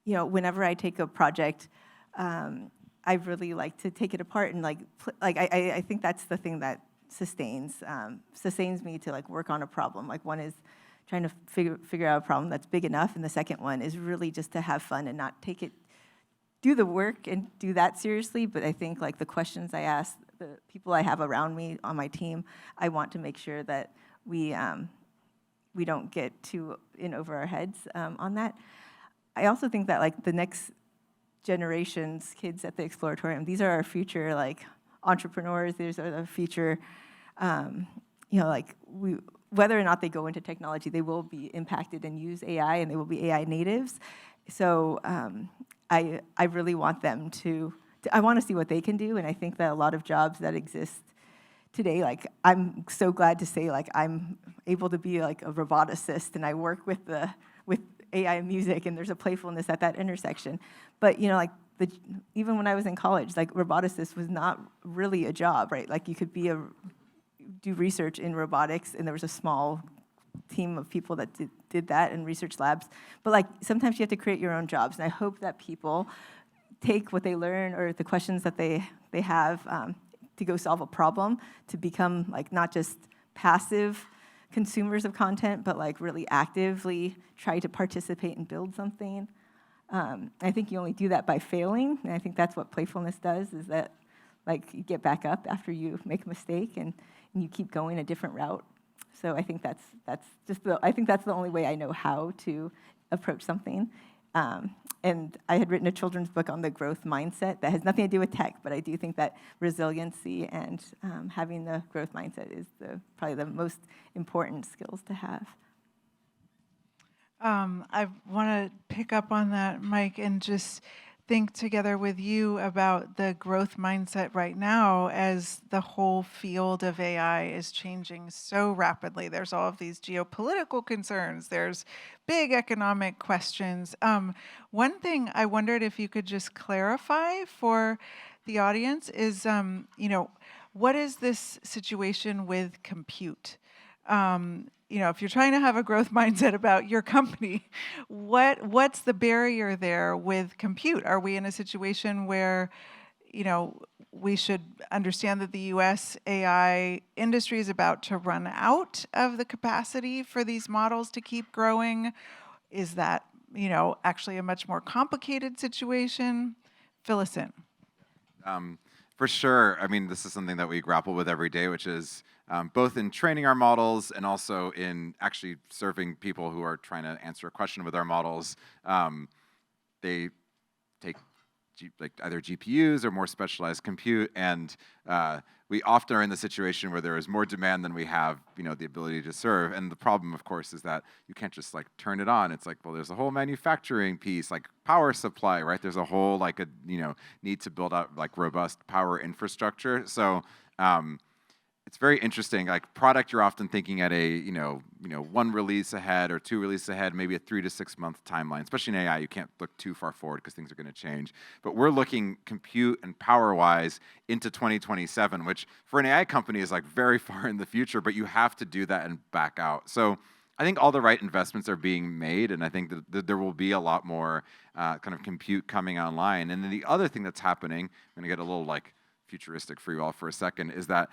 whenever I take a project, I really like to take it apart and I think that's the thing that sustains me to work on a problem. Like one is trying to figure out a problem that's big enough, and the second one is really just to have fun and not do the work and do that seriously. But I think the questions I ask, the people I have around me on my team, I want to make sure that we don't get too in over our heads on that. I also think that the next generation's kids at the Exploratorium, these are our future entrepreneurs. These are the future, whether or not they go into technology, they will be impacted and use AI, and they will be AI natives. So I really want them I want to see what they can do, and I think that a lot of jobs that exist today, I'm so glad to say, I'm able to be a roboticist, and I work with AI music, and there's a playfulness at that intersection. But even when I was in college, roboticist was not really a job, right? You could do research in robotics, and there was a small team of people that did that in research labs. But sometimes you have to create your own jobs, and I hope that people take what they learn or the questions that they have to go solve a problem, to become not just passive consumers of content, but really actively try to participate and build something. I think you only do that by failing, and I think that's what playfulness does, is that you get back up after you make a mistake, and you keep going a different route. So I think that's the only way I know how to approach something. And I had written a children's book on the growth mindset that has nothing to do with tech, but I do think that resiliency and having the growth mindset is probably the most important skills to have. I want to pick up on that, Mike, and just think together with you about the growth mindset right now as the whole field of AI is changing so rapidly. There's all of these geopolitical concerns. There's big economic questions. One thing I wondered if you could just clarify for the audience is, what is this situation with compute? If you're trying to have a growth mindset about your company, what's the barrier there with compute? Are we in a situation where, we should understand that the U.S. AI industry is about to run out of the capacity for these models to keep growing? Is that, actually a much more complicated situation? Fill us in. For sure. I mean, this is something that we grapple with every day, which is both in training our models and also in actually serving people who are trying to answer a question with our models. They take either GPUs or more specialized compute, and we often are in the situation where there is more demand than we have, the ability to serve. And the problem, of course, is that you can't just turn it on. It's well, there's a whole manufacturing piece, power supply, right? There's a whole need to build out robust power infrastructure. So it's very interesting. Product, you're often thinking at a one release ahead or two releases ahead, maybe a 3 to 6 month timeline. Especially in AI, you can't look too far forward because things are going to change. But we're looking compute and power-wise into 2027, which for an AI company is very far in the future. But you have to do that and back out. So I think all the right investments are being made, and I think that there will be a lot more kind of compute coming online. And then the other thing that's happening, I'm going to get a little futuristic for you all for a second, is that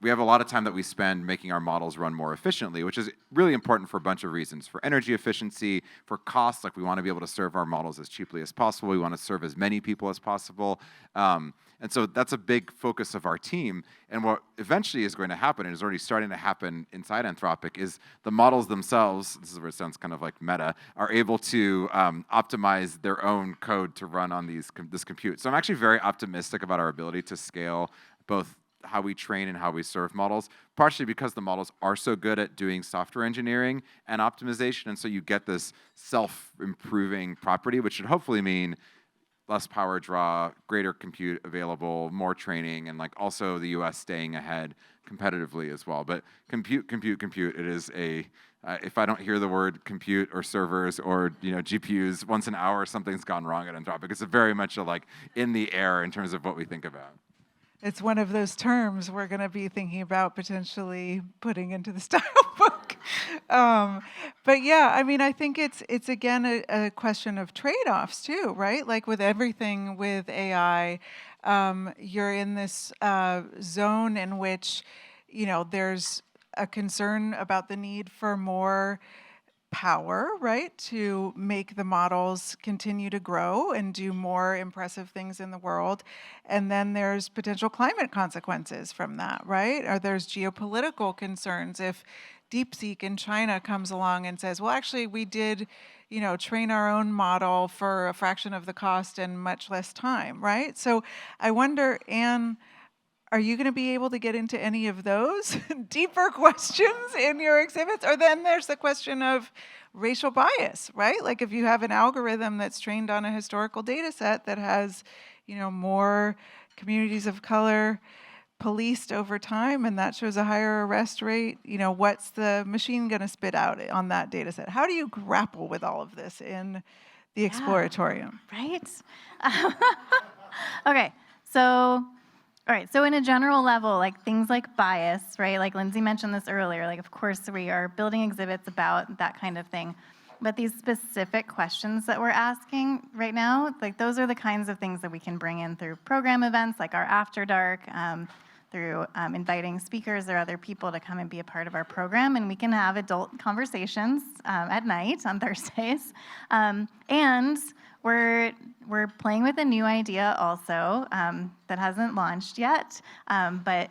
we have a lot of time that we spend making our models run more efficiently, which is really important for a bunch of reasons. For energy efficiency, for costs, we want to be able to serve our models as cheaply as possible. We want to serve as many people as possible. And so that's a big focus of our team. And what eventually is going to happen, and is already starting to happen inside Anthropic, is the models themselves, this is where it sounds kind of like meta, are able to optimize their own code to run on this compute. So I'm actually very optimistic about our ability to scale both how we train and how we serve models, partially because the models are so good at doing software engineering and optimization, and so you get this self-improving property, which should hopefully mean less power draw, greater compute available, more training, and like also the US staying ahead competitively as well. But compute, it is a, if I don't hear the word compute or servers or GPUs once an hour, something's gone wrong at Anthropic. It's very much like in the air in terms of what we think about. It's one of those terms we're going to be thinking about potentially putting into the style book. But yeah, I mean, I think it's again a question of trade-offs too, right? Like with everything with AI, you're in this zone in which, there's a concern about the need for more power, right, to make the models continue to grow and do more impressive things in the world. And then there's potential climate consequences from that, right? Or there's geopolitical concerns if DeepSeek in China comes along and says, well, actually, we did, train our own model for a fraction of the cost and much less time, right? So I wonder, Anne, are you going to be able to get into any of those deeper questions in your exhibits? Or then there's the question of racial bias, right? Like if you have an algorithm that's trained on a historical data set that has, more communities of color policed over time, and that shows a higher arrest rate, what's the machine going to spit out on that data set? How do you grapple with all of this in the Exploratorium? Right? Okay, so all right, so in a general level, like things like bias, right? Like Lindsay mentioned this earlier, like of course we are building exhibits about that kind of thing. But these specific questions that we're asking right now, like those are the kinds of things that we can bring in through program events like our After Dark, through inviting speakers or other people to come and be a part of our program, and we can have adult conversations at night on Thursdays. And we're playing with a new idea also that hasn't launched yet, but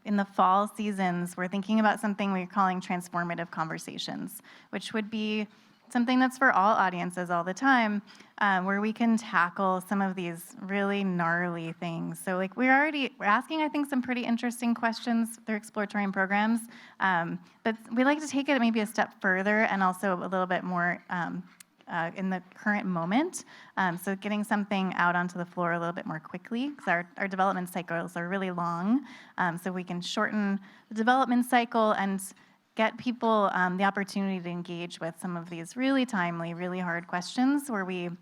in the fall seasons, we're thinking about something we're calling transformative conversations, which would be something that's for all audiences all the time, where we can tackle some of these really gnarly things. So like we're asking, I think, some pretty interesting questions through Exploratorium programs, but we like to take it maybe a step further and also a little bit more in the current moment. So getting something out onto the floor a little bit more quickly, because our development cycles are really long. So we can shorten the development cycle and get people the opportunity to engage with some of these really timely, really hard questions where we've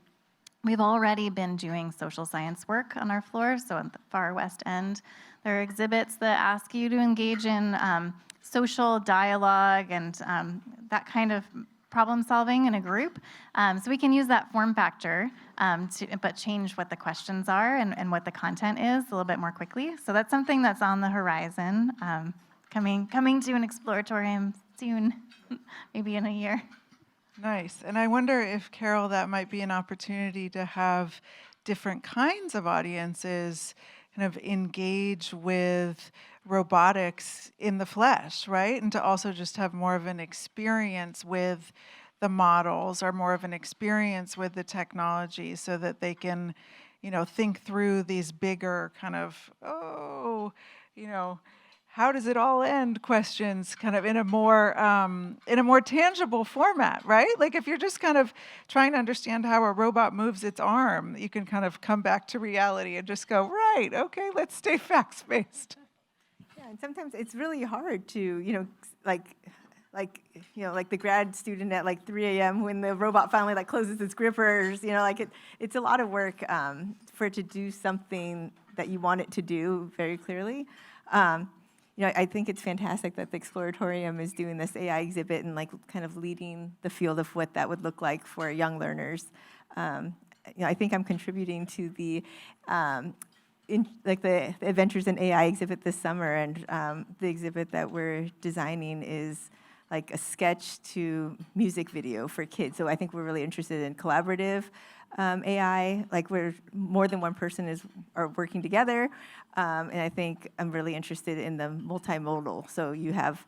already been doing social science work on our floor. So at the far west end, there are exhibits that ask you to engage in social dialogue and that kind of problem solving in a group. So we can use that form factor, but change what the questions are and what the content is a little bit more quickly. So that's something that's on the horizon, coming to an Exploratorium soon, maybe in a year. Nice. And I wonder if, Carol, that might be an opportunity to have different kinds of audiences kind of engage with robotics in the flesh, right? And to also just have more of an experience with the models or more of an experience with the technology so that they can, think through these bigger kind of, how does it all end questions kind of in a more tangible format, right? Like if you're just kind of trying to understand how a robot moves its arm, you can kind of come back to reality and just go, right, okay, let's stay facts-based. Yeah, and sometimes it's really hard to, like the grad student at like 3 a.m. when the robot finally closes its grippers, it's a lot of work for it to do something that you want it to do very clearly. I think it's fantastic that the Exploratorium is doing this AI exhibit and kind of leading the field of what that would look like for young learners. I think I'm contributing to the the Adventures in AI exhibit this summer, and the exhibit that we're designing is like a sketch to music video for kids. So I think we're really interested in collaborative AI, like where more than one person are working together. And I think I'm really interested in the multimodal. So you have,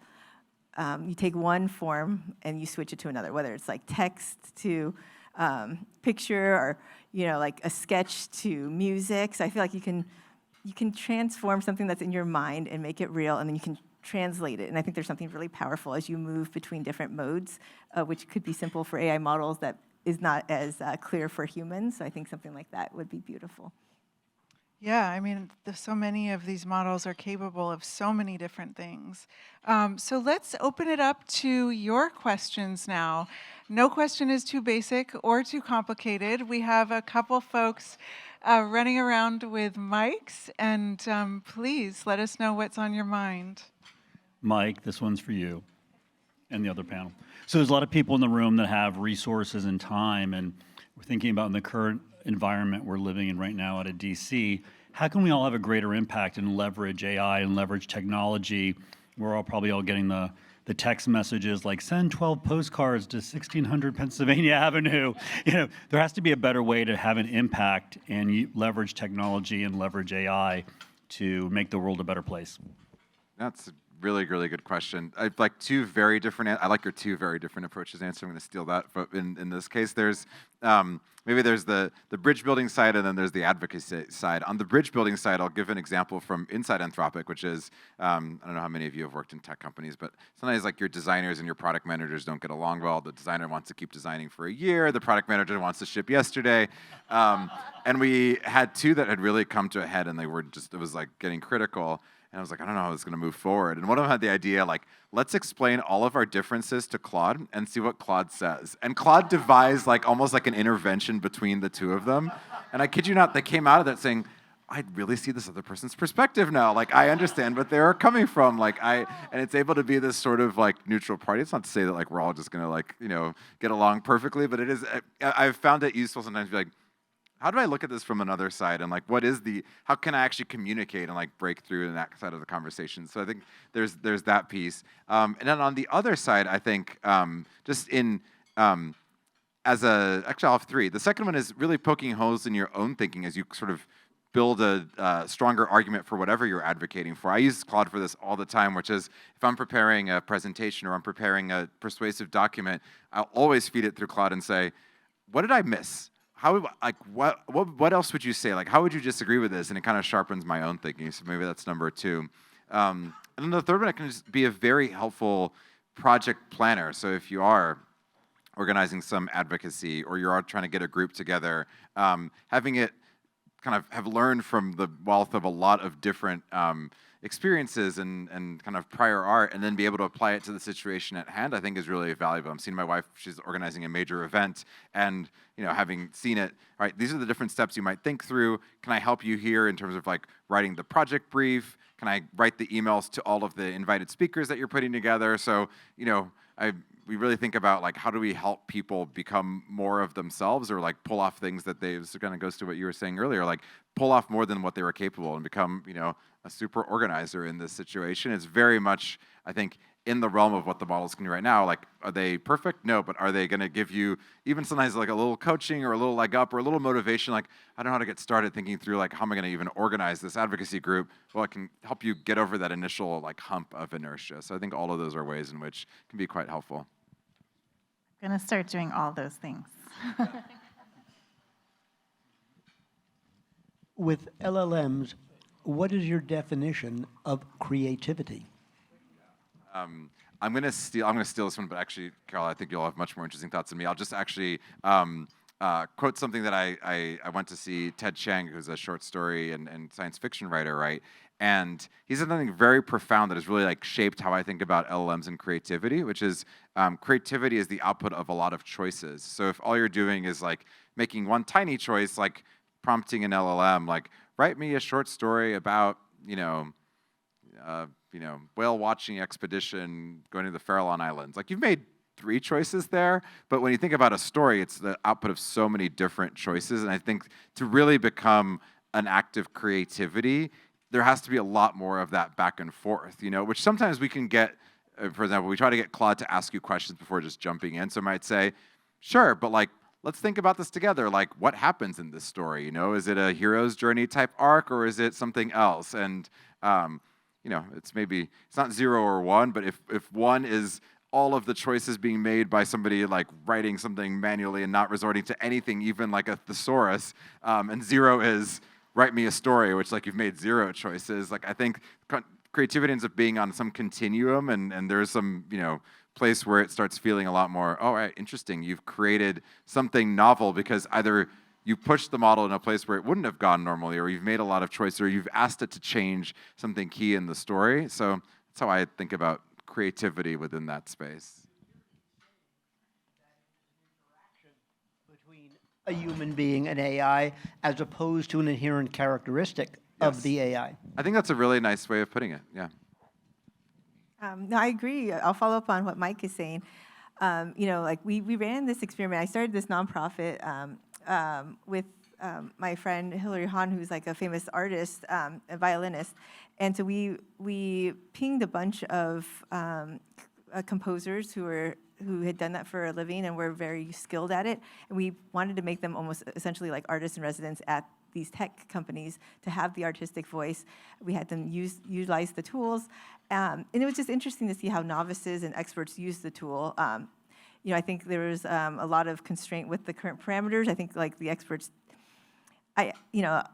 you take one form and you switch it to another, whether it's like text to picture or, like a sketch to music. So I feel like you can transform something that's in your mind and make it real, and then you can translate it. And I think there's something really powerful as you move between different modes, which could be simple for AI models that is not as clear for humans. So I think something like that would be beautiful. Yeah, I mean, so many of these models are capable of so many different things. So let's open it up to your questions now. No question is too basic or too complicated. We have a couple folks running around with mics, and please let us know what's on your mind. Mike, this one's for you and the other panel. So there's a lot of people in the room that have resources and time, and we're thinking about in the current environment we're living in right now out of DC, how can we all have a greater impact and leverage AI and leverage technology? We're probably all getting the text messages like, send 12 postcards to 1600 Pennsylvania Avenue. There has to be a better way to have an impact and leverage technology and leverage AI to make the world a better place. That's a really, really good question. I like your two very different approaches to answer. I'm going to steal that. But in this case, there's maybe there's the bridge building side, and then there's the advocacy side. On the bridge building side, I'll give an example from inside Anthropic, which is, I don't know how many of you have worked in tech companies, but sometimes like your designers and your product managers don't get along well. The designer wants to keep designing for a year. The product manager wants to ship yesterday. And we had two that had really come to a head, and it was like getting critical. And I was like, I don't know how this is going to move forward. And one of them had the idea, like, let's explain all of our differences to Claude and see what Claude says. And Claude devised like almost like an intervention between the two of them. And I kid you not, they came out of that saying, I really see this other person's perspective now. Like, I understand what they're coming from. And it's able to be this sort of like neutral party. It's not to say that like we're all just going to like, get along perfectly, but it is, I've found it useful sometimes to be like, how do I look at this from another side? And like, how can I actually communicate and like break through in that side of the conversation? So I think there's that piece. And then on the other side, I think actually I'll have three. The second one is really poking holes in your own thinking as you sort of build a stronger argument for whatever you're advocating for. I use Claude for this all the time, which is if I'm preparing a presentation or I'm preparing a persuasive document, I'll always feed it through Claude and say, what did I miss? What else would you say? Like, how would you disagree with this? And it kind of sharpens my own thinking. So maybe that's number two. And then the third one, it can just be a very helpful project planner. So if you are organizing some advocacy or you are trying to get a group together, having it kind of have learned from the wealth of a lot of different experiences and kind of prior art, and then be able to apply it to the situation at hand, I think is really valuable. I'm seeing my wife, she's organizing a major event, and having seen it, all right, these are the different steps you might think through. Can I help you here in terms of like writing the project brief? Can I write the emails to all of the invited speakers that you're putting together? So, we really think about like how do we help people become more of themselves, or like pull off things that this kind of goes to what you were saying earlier, like pull off more than what they were capable and become, a super organizer in this situation. It's very much, I think, in the realm of what the models can do right now. Like, are they perfect? No, but are they going to give you even sometimes like a little coaching or a little leg up or a little motivation? Like, I don't know how to get started thinking through like how am I going to even organize this advocacy group? Well, it can help you get over that initial like hump of inertia. So I think all of those are ways in which it can be quite helpful. I'm going to start doing all those things. With LLMs, what is your definition of creativity? I'm going to steal this one, but actually, Carol, I think you'll have much more interesting thoughts than me. I'll just actually quote something that I went to see Ted Chiang, who's a short story and science fiction writer, right? And he said something very profound that has really like shaped how I think about LLMs and creativity, which is creativity is the output of a lot of choices. So if all you're doing is like making one tiny choice, like prompting an LLM, like write me a short story about, whale watching expedition going to the Farallon Islands. Like, you've made 3 choices there, but when you think about a story, it's the output of so many different choices. And I think to really become an act of creativity, there has to be a lot more of that back and forth, which sometimes we can get. For example, we try to get Claude to ask you questions before just jumping in. So I might say, sure, but like, let's think about this together. Like, what happens in this story? You know, is it a hero's journey type arc, or is it something else? And you know, it's not 0 or 1, but if 1 is all of the choices being made by somebody like writing something manually and not resorting to anything, even like a thesaurus, and 0 is write me a story, which like you've made 0 choices. Like, I think creativity ends up being on some continuum, and there's some, you know, place where it starts feeling a lot more, oh, right, interesting. You've created something novel because either you pushed the model in a place where it wouldn't have gone normally, or you've made a lot of choices, or you've asked it to change something key in the story. So that's how I think about creativity within that space. Between a human being and AI, as opposed to an inherent characteristic of Yes. the AI. I think that's a really nice way of putting it, yeah. No, I agree. I'll follow up on what Mike is saying. You know, like we ran this experiment. I started this nonprofit with my friend Hilary Hahn, who's like a famous artist, a violinist. And so we pinged a bunch of composers who had done that for a living and were very skilled at it. And we wanted to make them almost essentially like artists in residence at these tech companies to have the artistic voice. We had them utilize the tools. And it was just interesting to see how novices and experts use the tool. You know, I think there was a lot of constraint with the current parameters. I think like the experts,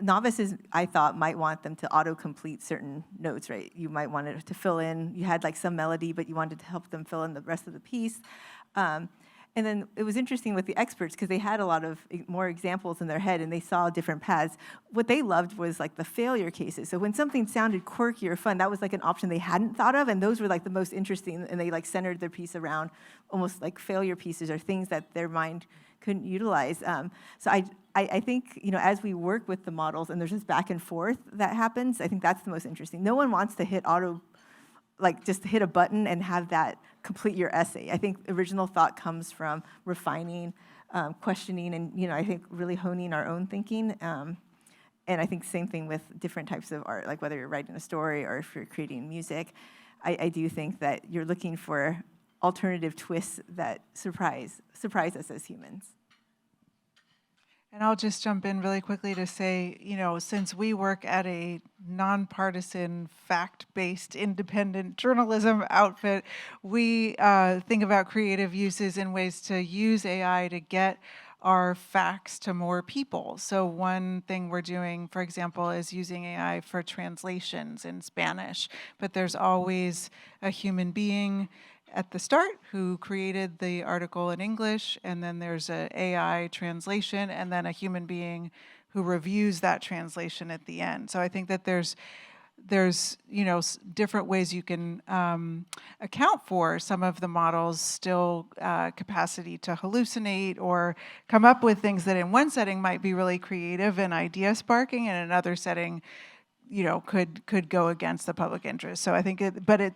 novices, I thought, might want them to auto-complete certain notes, right? You might want it to fill in, you had like some melody, but you wanted to help them fill in the rest of the piece. And then it was interesting with the experts because they had a lot of more examples in their head and they saw different paths. What they loved was like the failure cases. So when something sounded quirky or fun, that was like an option they hadn't thought of, and those were like the most interesting, and they like centered their piece around almost like failure pieces or things that their mind couldn't utilize. So I think, you know, as we work with the models and there's this back and forth that happens, I think that's the most interesting. No one wants to hit just hit a button and have that complete your essay. I think original thought comes from refining, questioning, and, you know, I think really honing our own thinking. And I think same thing with different types of art, like whether you're writing a story or if you're creating music. I do think that you're looking for alternative twists that surprise us as humans. And I'll just jump in really quickly to say, you know, since we work at a nonpartisan, fact-based, independent journalism outfit, we think about creative uses and ways to use AI to get our facts to more people. So one thing we're doing, for example, is using AI for translations in Spanish, but there's always a human being at the start who created the article in English, and then there's an AI translation, and then a human being who reviews that translation at the end. So I think that there's you know, different ways you can account for some of the models' still capacity to hallucinate or come up with things that in one setting might be really creative and idea sparking, and in another setting, you know, could go against the public interest. So I think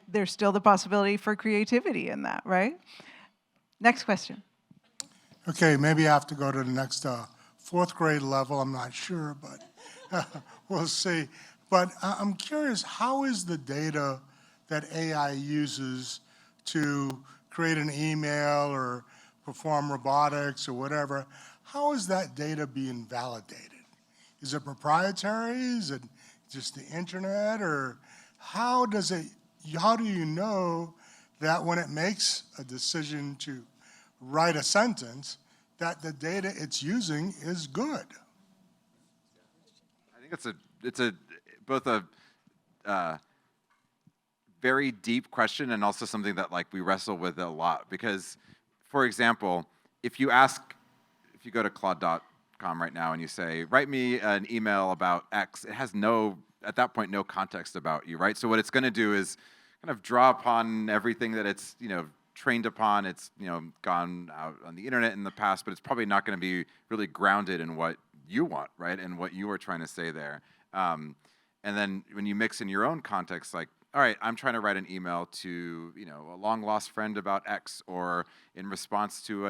there's still the possibility for creativity in that, right? Next question. Okay, maybe I have to go to the next 4th grade level. I'm not sure, but we'll see. But I'm curious, how is the data that AI uses to create an email or perform robotics or whatever, how is that data being validated? Is it proprietary? Is it just the internet? Or how do you know that when it makes a decision to write a sentence, that the data it's using is good? I think it's both a very deep question and also something that like we wrestle with a lot. Because, for example, if you go to Claude.com right now and you say, write me an email about X, it has at that point, no context about you, right? So what it's going to do is kind of draw upon everything that it's, you know, trained upon. It's, you know, gone out on the internet in the past, but it's probably not going to be really grounded in what you want, right? And what you are trying to say there. And then when you mix in your own context, like, all right, I'm trying to write an email to, you know, a long lost friend about X, or in response to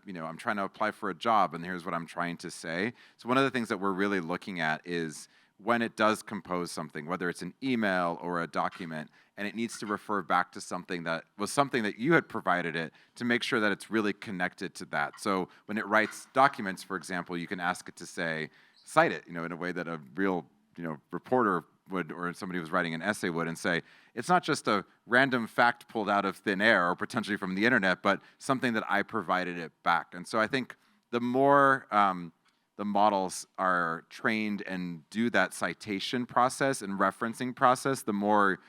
you know, I'm trying to apply for a job and here's what I'm trying to say. So one of the things that we're really looking at is when it does compose something, whether it's an email or a document, and it needs to refer back to something that was something that you had provided it, to make sure that it's really connected to that. So when it writes documents, for example, you can ask it to say, cite it, in a way that a real, reporter would, or somebody who's writing an essay would, and say, it's not just a random fact pulled out of thin air or potentially from the internet, but something that I provided it back. And so I think the more the models are trained and do that citation process and referencing process, the more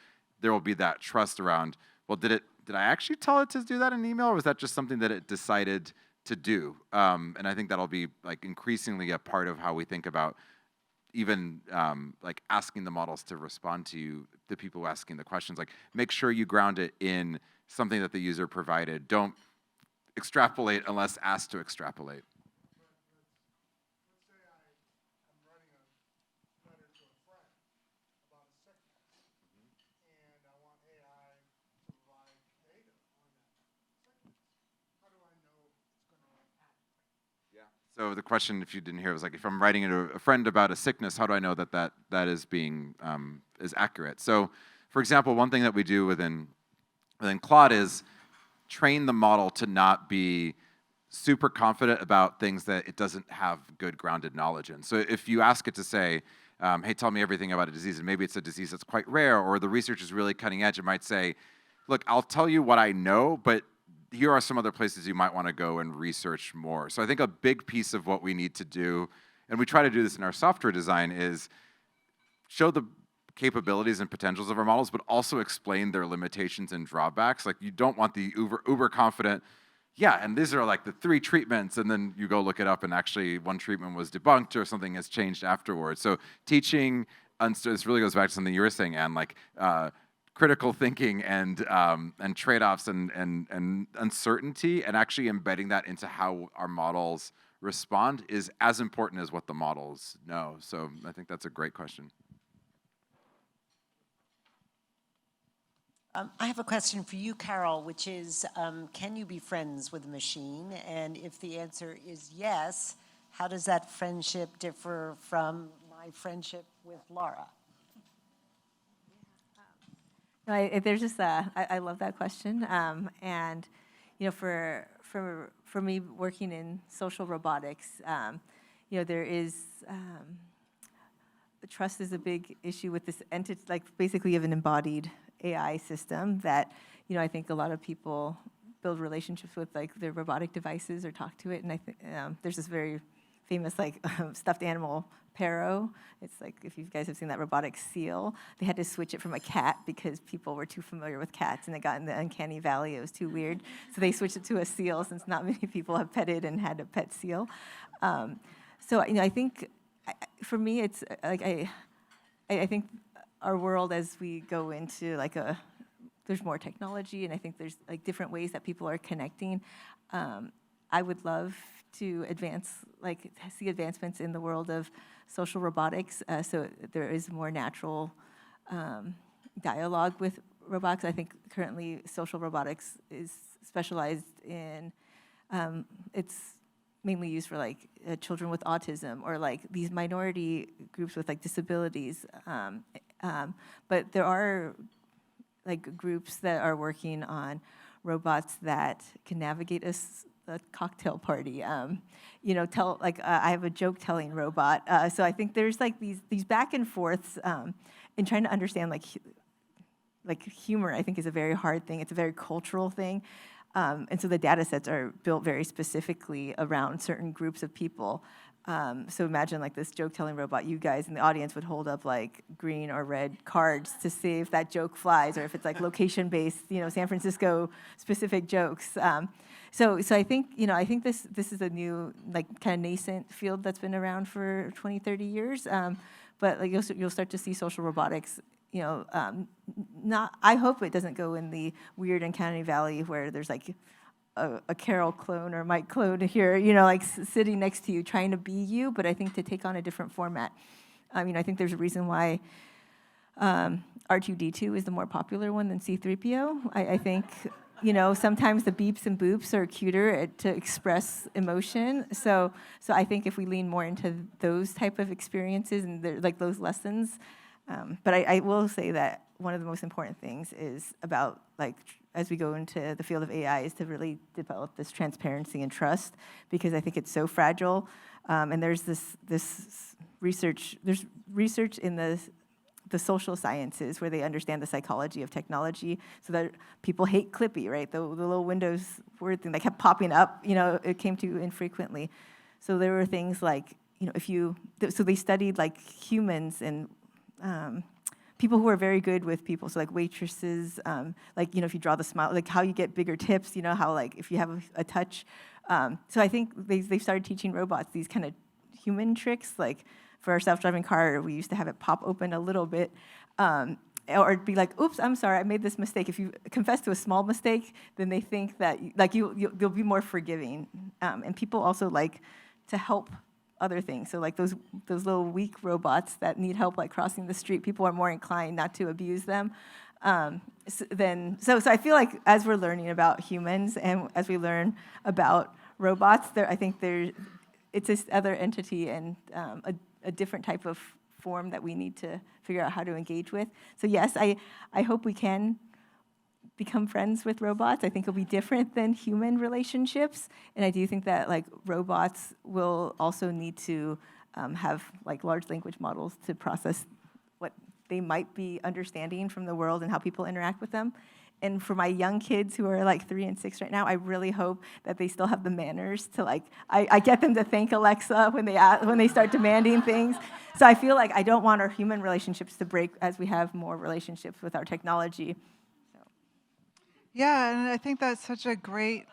there will be that trust around, well, did I actually tell it to do that in an email, or was that just something that it decided to do? And I think that'll be like increasingly a part of how we think about even like asking the models to respond to you, the people asking the questions. Like, make sure you ground it in something that the user provided. Don't extrapolate unless asked to extrapolate. So the question, if you didn't hear, was like, if I'm writing to a friend about a sickness, how do I know that is being is accurate? So, for example, one thing that we do within Claude is train the model to not be super confident about things that it doesn't have good grounded knowledge in. So if you ask it to say, hey, tell me everything about a disease, and maybe it's a disease that's quite rare, or the research is really cutting edge, it might say, look, I'll tell you what I know, but here are some other places you might want to go and research more. So I think a big piece of what we need to do, and we try to do this in our software design, is show the capabilities and potentials of our models, but also explain their limitations and drawbacks. Like, you don't want the uber confident, yeah, and these are like the 3 treatments, and then you go look it up and actually one treatment was debunked or something has changed afterwards. So teaching, this really goes back to something you were saying, Anne, like critical thinking and trade-offs and uncertainty, and actually embedding that into how our models respond is as important as what the models know. So I think that's a great question. I have a question for you, Carol, which is, can you be friends with a machine? And if the answer is yes, how does that friendship differ from my friendship with Laura? No, there's just I love that question, and for me working in social robotics, there is trust is a big issue with this entity. Like, basically, you have an embodied AI system that I think a lot of people build relationships with, like their robotic devices, or talk to it. And I think there's this very famous stuffed animal, Pero. It's like, if you guys have seen that robotic seal, they had to switch it from a cat because people were too familiar with cats and it got in the uncanny valley. It was too weird. So they switched it to a seal, since not many people have petted and had a pet seal. So I think for me, it's like I think our world, as we go into there's more technology, and I think there's different ways that people are connecting. I would love to see advancements in the world of social robotics, so there is more natural dialogue with robots. I think currently social robotics is specialized in, it's mainly used for children with autism, or these minority groups with disabilities. But there are groups that are working on robots that can navigate a cocktail party. I have a joke-telling robot. So I think there's these back and forths in trying to understand humor. I think is a very hard thing. It's a very cultural thing. And so the data sets are built very specifically around certain groups of people. So imagine this joke-telling robot, you guys in the audience would hold up green or red cards to see if that joke flies, or if it's location-based, San Francisco specific jokes. So I think, I think this is a new kind of nascent field that's been around for 20, 30 years. But you'll start to see social robotics. I hope it doesn't go in the weird uncanny valley where there's a Carol clone or Mike clone here, sitting next to you trying to be you, but I think to take on a different format. I think there's a reason why R2-D2 is the more popular one than C-3PO. I think sometimes the beeps and boops are cuter to express emotion. So I think if we lean more into those type of experiences and like those lessons, but I will say that one of the most important things is about like as we go into the field of AI is to really develop this transparency and trust, because I think it's so fragile. And there's this research. There's research in the social sciences where they understand the psychology of technology, so that people hate Clippy, right? The little Windows word thing that kept popping up, it came too infrequently. So there were things like, so they studied like humans and people who are very good with people, so like waitresses, if you draw the smile, like how you get bigger tips, how like if you have a touch. So I think they started teaching robots these kind of human tricks, like for our self-driving car, we used to have it pop open a little bit, or it'd be like, oops, I'm sorry, I made this mistake. If you confess to a small mistake, then they think that you'll be more forgiving. And people also like to help other things. So like those little weak robots that need help like crossing the street, people are more inclined not to abuse them. So I feel like as we're learning about humans and as we learn about robots, I think it's this other entity and a different type of form that we need to figure out how to engage with. So yes, I hope we can become friends with robots. I think it'll be different than human relationships, and I do think that like robots will also need to have like large language models to process what they might be understanding from the world and how people interact with them. And for my young kids who are like 3 and 6 right now, I really hope that they still have the manners to like, I get them to thank Alexa when they start demanding things. So I feel like I don't want our human relationships to break as we have more relationships with our technology. Yeah, and I think that's such a great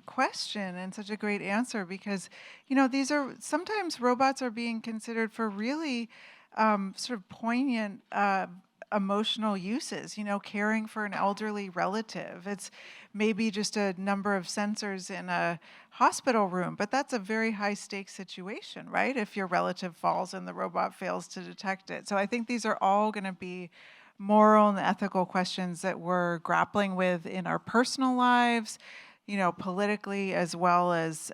question and such a great answer, because, sometimes robots are being considered for really sort of poignant emotional uses, caring for an elderly relative. It's maybe just a number of sensors in a hospital room, but that's a very high stakes situation, right? If your relative falls and the robot fails to detect it. So I think these are all going to be moral and ethical questions that we're grappling with in our personal lives, politically, as well as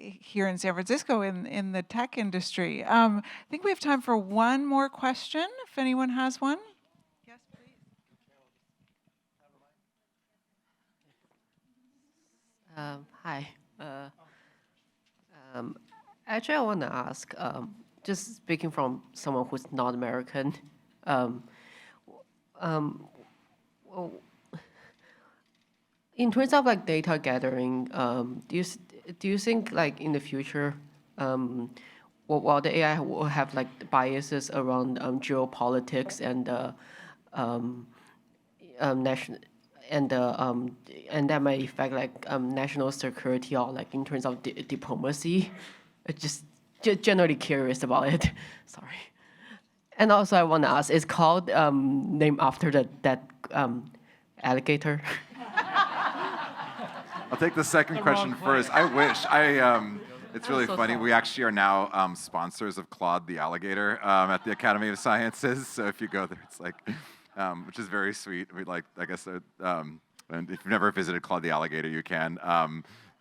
here in San Francisco in the tech industry. I think we have time for one more question, if anyone has one. Yes, please. Hi. Actually, I want to ask, just speaking from someone who's not American, in terms of like data gathering, do you think like in the future, while the AI will have like biases around geopolitics and national and that might affect like national security or like in terms of diplomacy? Just generally curious about it. Sorry. And also I want to ask, is called named after that alligator? I'll take the second question first. I wish. It's really funny. We actually are now sponsors of Claude the alligator at the Academy of Sciences. So if you go there, it's like, which is very sweet. We like, I guess, and if you've never visited Claude the alligator, you can.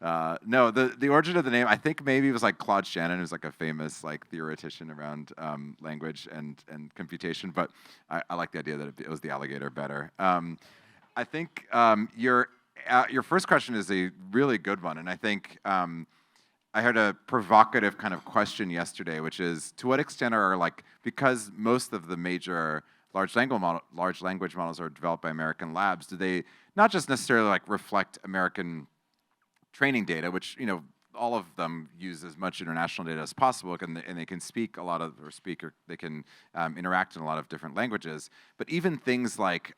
No, the origin of the name, I think maybe it was like Claude Shannon, who's like a famous like theoretician around language and computation. But I like the idea that it was the alligator better. I think your first question is a really good one, and I think I heard a provocative kind of question yesterday, which is to what extent because most of the major large language models are developed by American labs, do they not just necessarily like reflect American training data, which all of them use as much international data as possible, and they can speak a lot of or they can interact in a lot of different languages, but even things like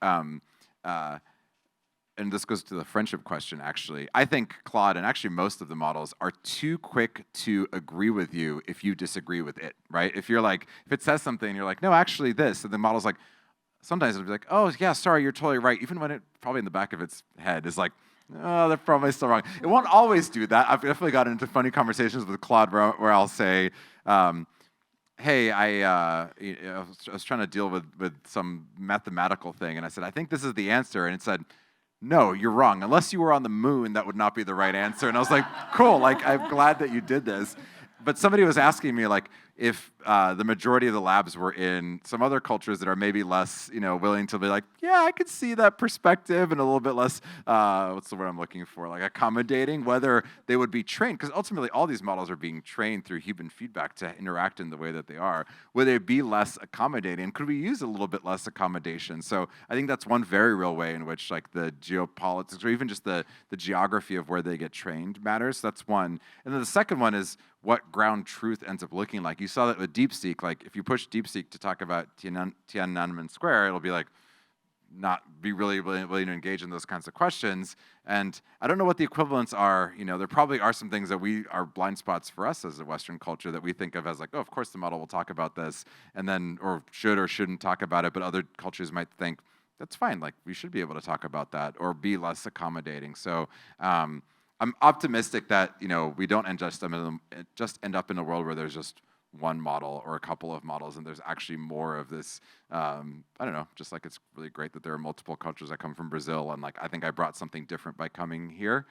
and this goes to the friendship question, actually. I think Claude, and actually most of the models, are too quick to agree with you if you disagree with it, right? If it says something, you're like, no, actually this, and the model's like, sometimes it'll be like, oh, yeah, sorry, you're totally right, even when it probably in the back of its head is like, oh, they're probably still wrong. It won't always do that. I've definitely gotten into funny conversations with Claude where I'll say, hey, I was trying to deal with some mathematical thing, and I said, I think this is the answer, and it said, no, you're wrong. Unless you were on the moon, that would not be the right answer. And I was like, cool, like, I'm glad that you did this. But somebody was asking me, like, if the majority of the labs were in some other cultures that are maybe less, willing to be like, yeah, I could see that perspective, and a little bit less, what's the word I'm looking for, like accommodating, whether they would be trained, because ultimately all these models are being trained through human feedback to interact in the way that they are. Would they be less accommodating? Could we use a little bit less accommodation? So I think that's one very real way in which like the geopolitics or even just the geography of where they get trained matters. That's one. And then the second one is what ground truth ends up looking like. You saw that with DeepSeek. Like if you push DeepSeek to talk about Tiananmen Square, it'll be like not be really willing to engage in those kinds of questions. And I don't know what the equivalents are. There probably are some things that are blind spots for us as a Western culture that we think of as like, oh, of course the model will talk about this, and then or should or shouldn't talk about it. But other cultures might think that's fine. Like we should be able to talk about that or be less accommodating. So. I'm optimistic that we don't just end up in a world where there's just one model or a couple of models, and there's actually more of this. I don't know. Just like it's really great that there are multiple cultures that come from Brazil, and like I think I brought something different by coming here.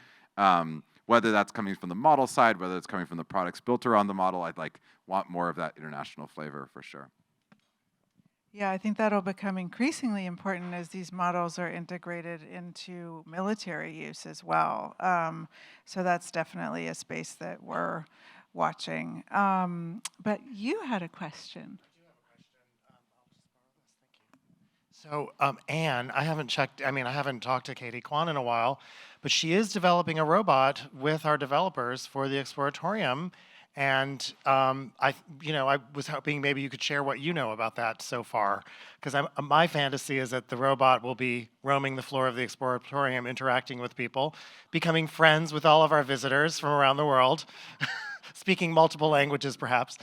Whether that's coming from the model side, whether it's coming from the products built around the model, I'd want more of that international flavor for sure. Yeah, I think that'll become increasingly important as these models are integrated into military use as well. So that's definitely a space that we're watching. But you had a question. So, Anne, I haven't talked to Katie Kwan in a while, but she is developing a robot with our developers for the Exploratorium. And I was hoping maybe you could share what you know about that so far, because my fantasy is that the robot will be roaming the floor of the Exploratorium, interacting with people, becoming friends with all of our visitors from around the world, speaking multiple languages, perhaps.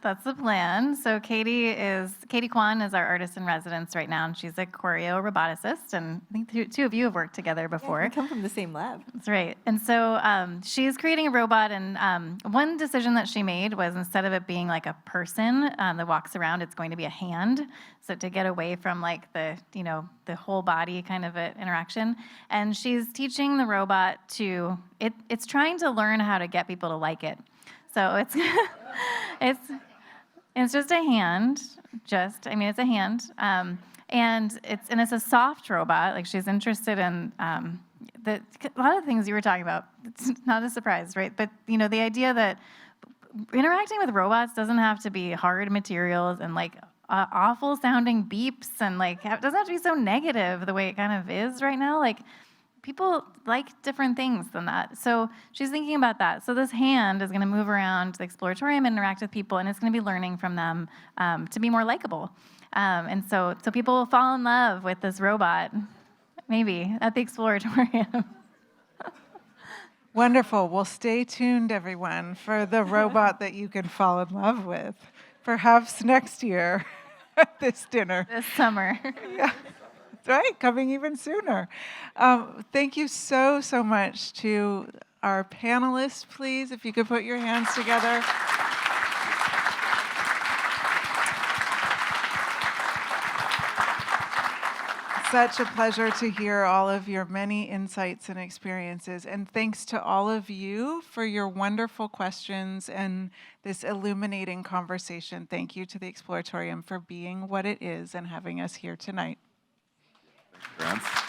That's the plan. So Katie Kwan is our artist in residence right now, and she's a choreo roboticist. And I think two of you have worked together before. Yeah, we come from the same lab. That's right. And so she's creating a robot, and one decision that she made was instead of it being like a person that walks around, it's going to be a hand. So to get away from like the whole body kind of a interaction. And she's teaching the robot it's trying to learn how to get people to like it. So it's just a hand. It's a hand, and it's a soft robot. Like she's interested in a lot of things you were talking about. It's not a surprise, right? But the idea that interacting with robots doesn't have to be hard materials and like awful sounding beeps, and like it doesn't have to be so negative the way it kind of is right now. Like people like different things than that. So she's thinking about that. So this hand is going to move around the Exploratorium, interact with people, and it's going to be learning from them to be more likable. And so people will fall in love with this robot, maybe, at the Exploratorium. Wonderful. Well, stay tuned, everyone, for the robot that you can fall in love with. Perhaps next year at this dinner. This summer. Yeah. Right, coming even sooner. Thank you so much to our panelists, please, if you could put your hands together. Such a pleasure to hear all of your many insights and experiences. And thanks to all of you for your wonderful questions and this illuminating conversation. Thank you to the Exploratorium for being what it is and having us here tonight. Thanks, Grant.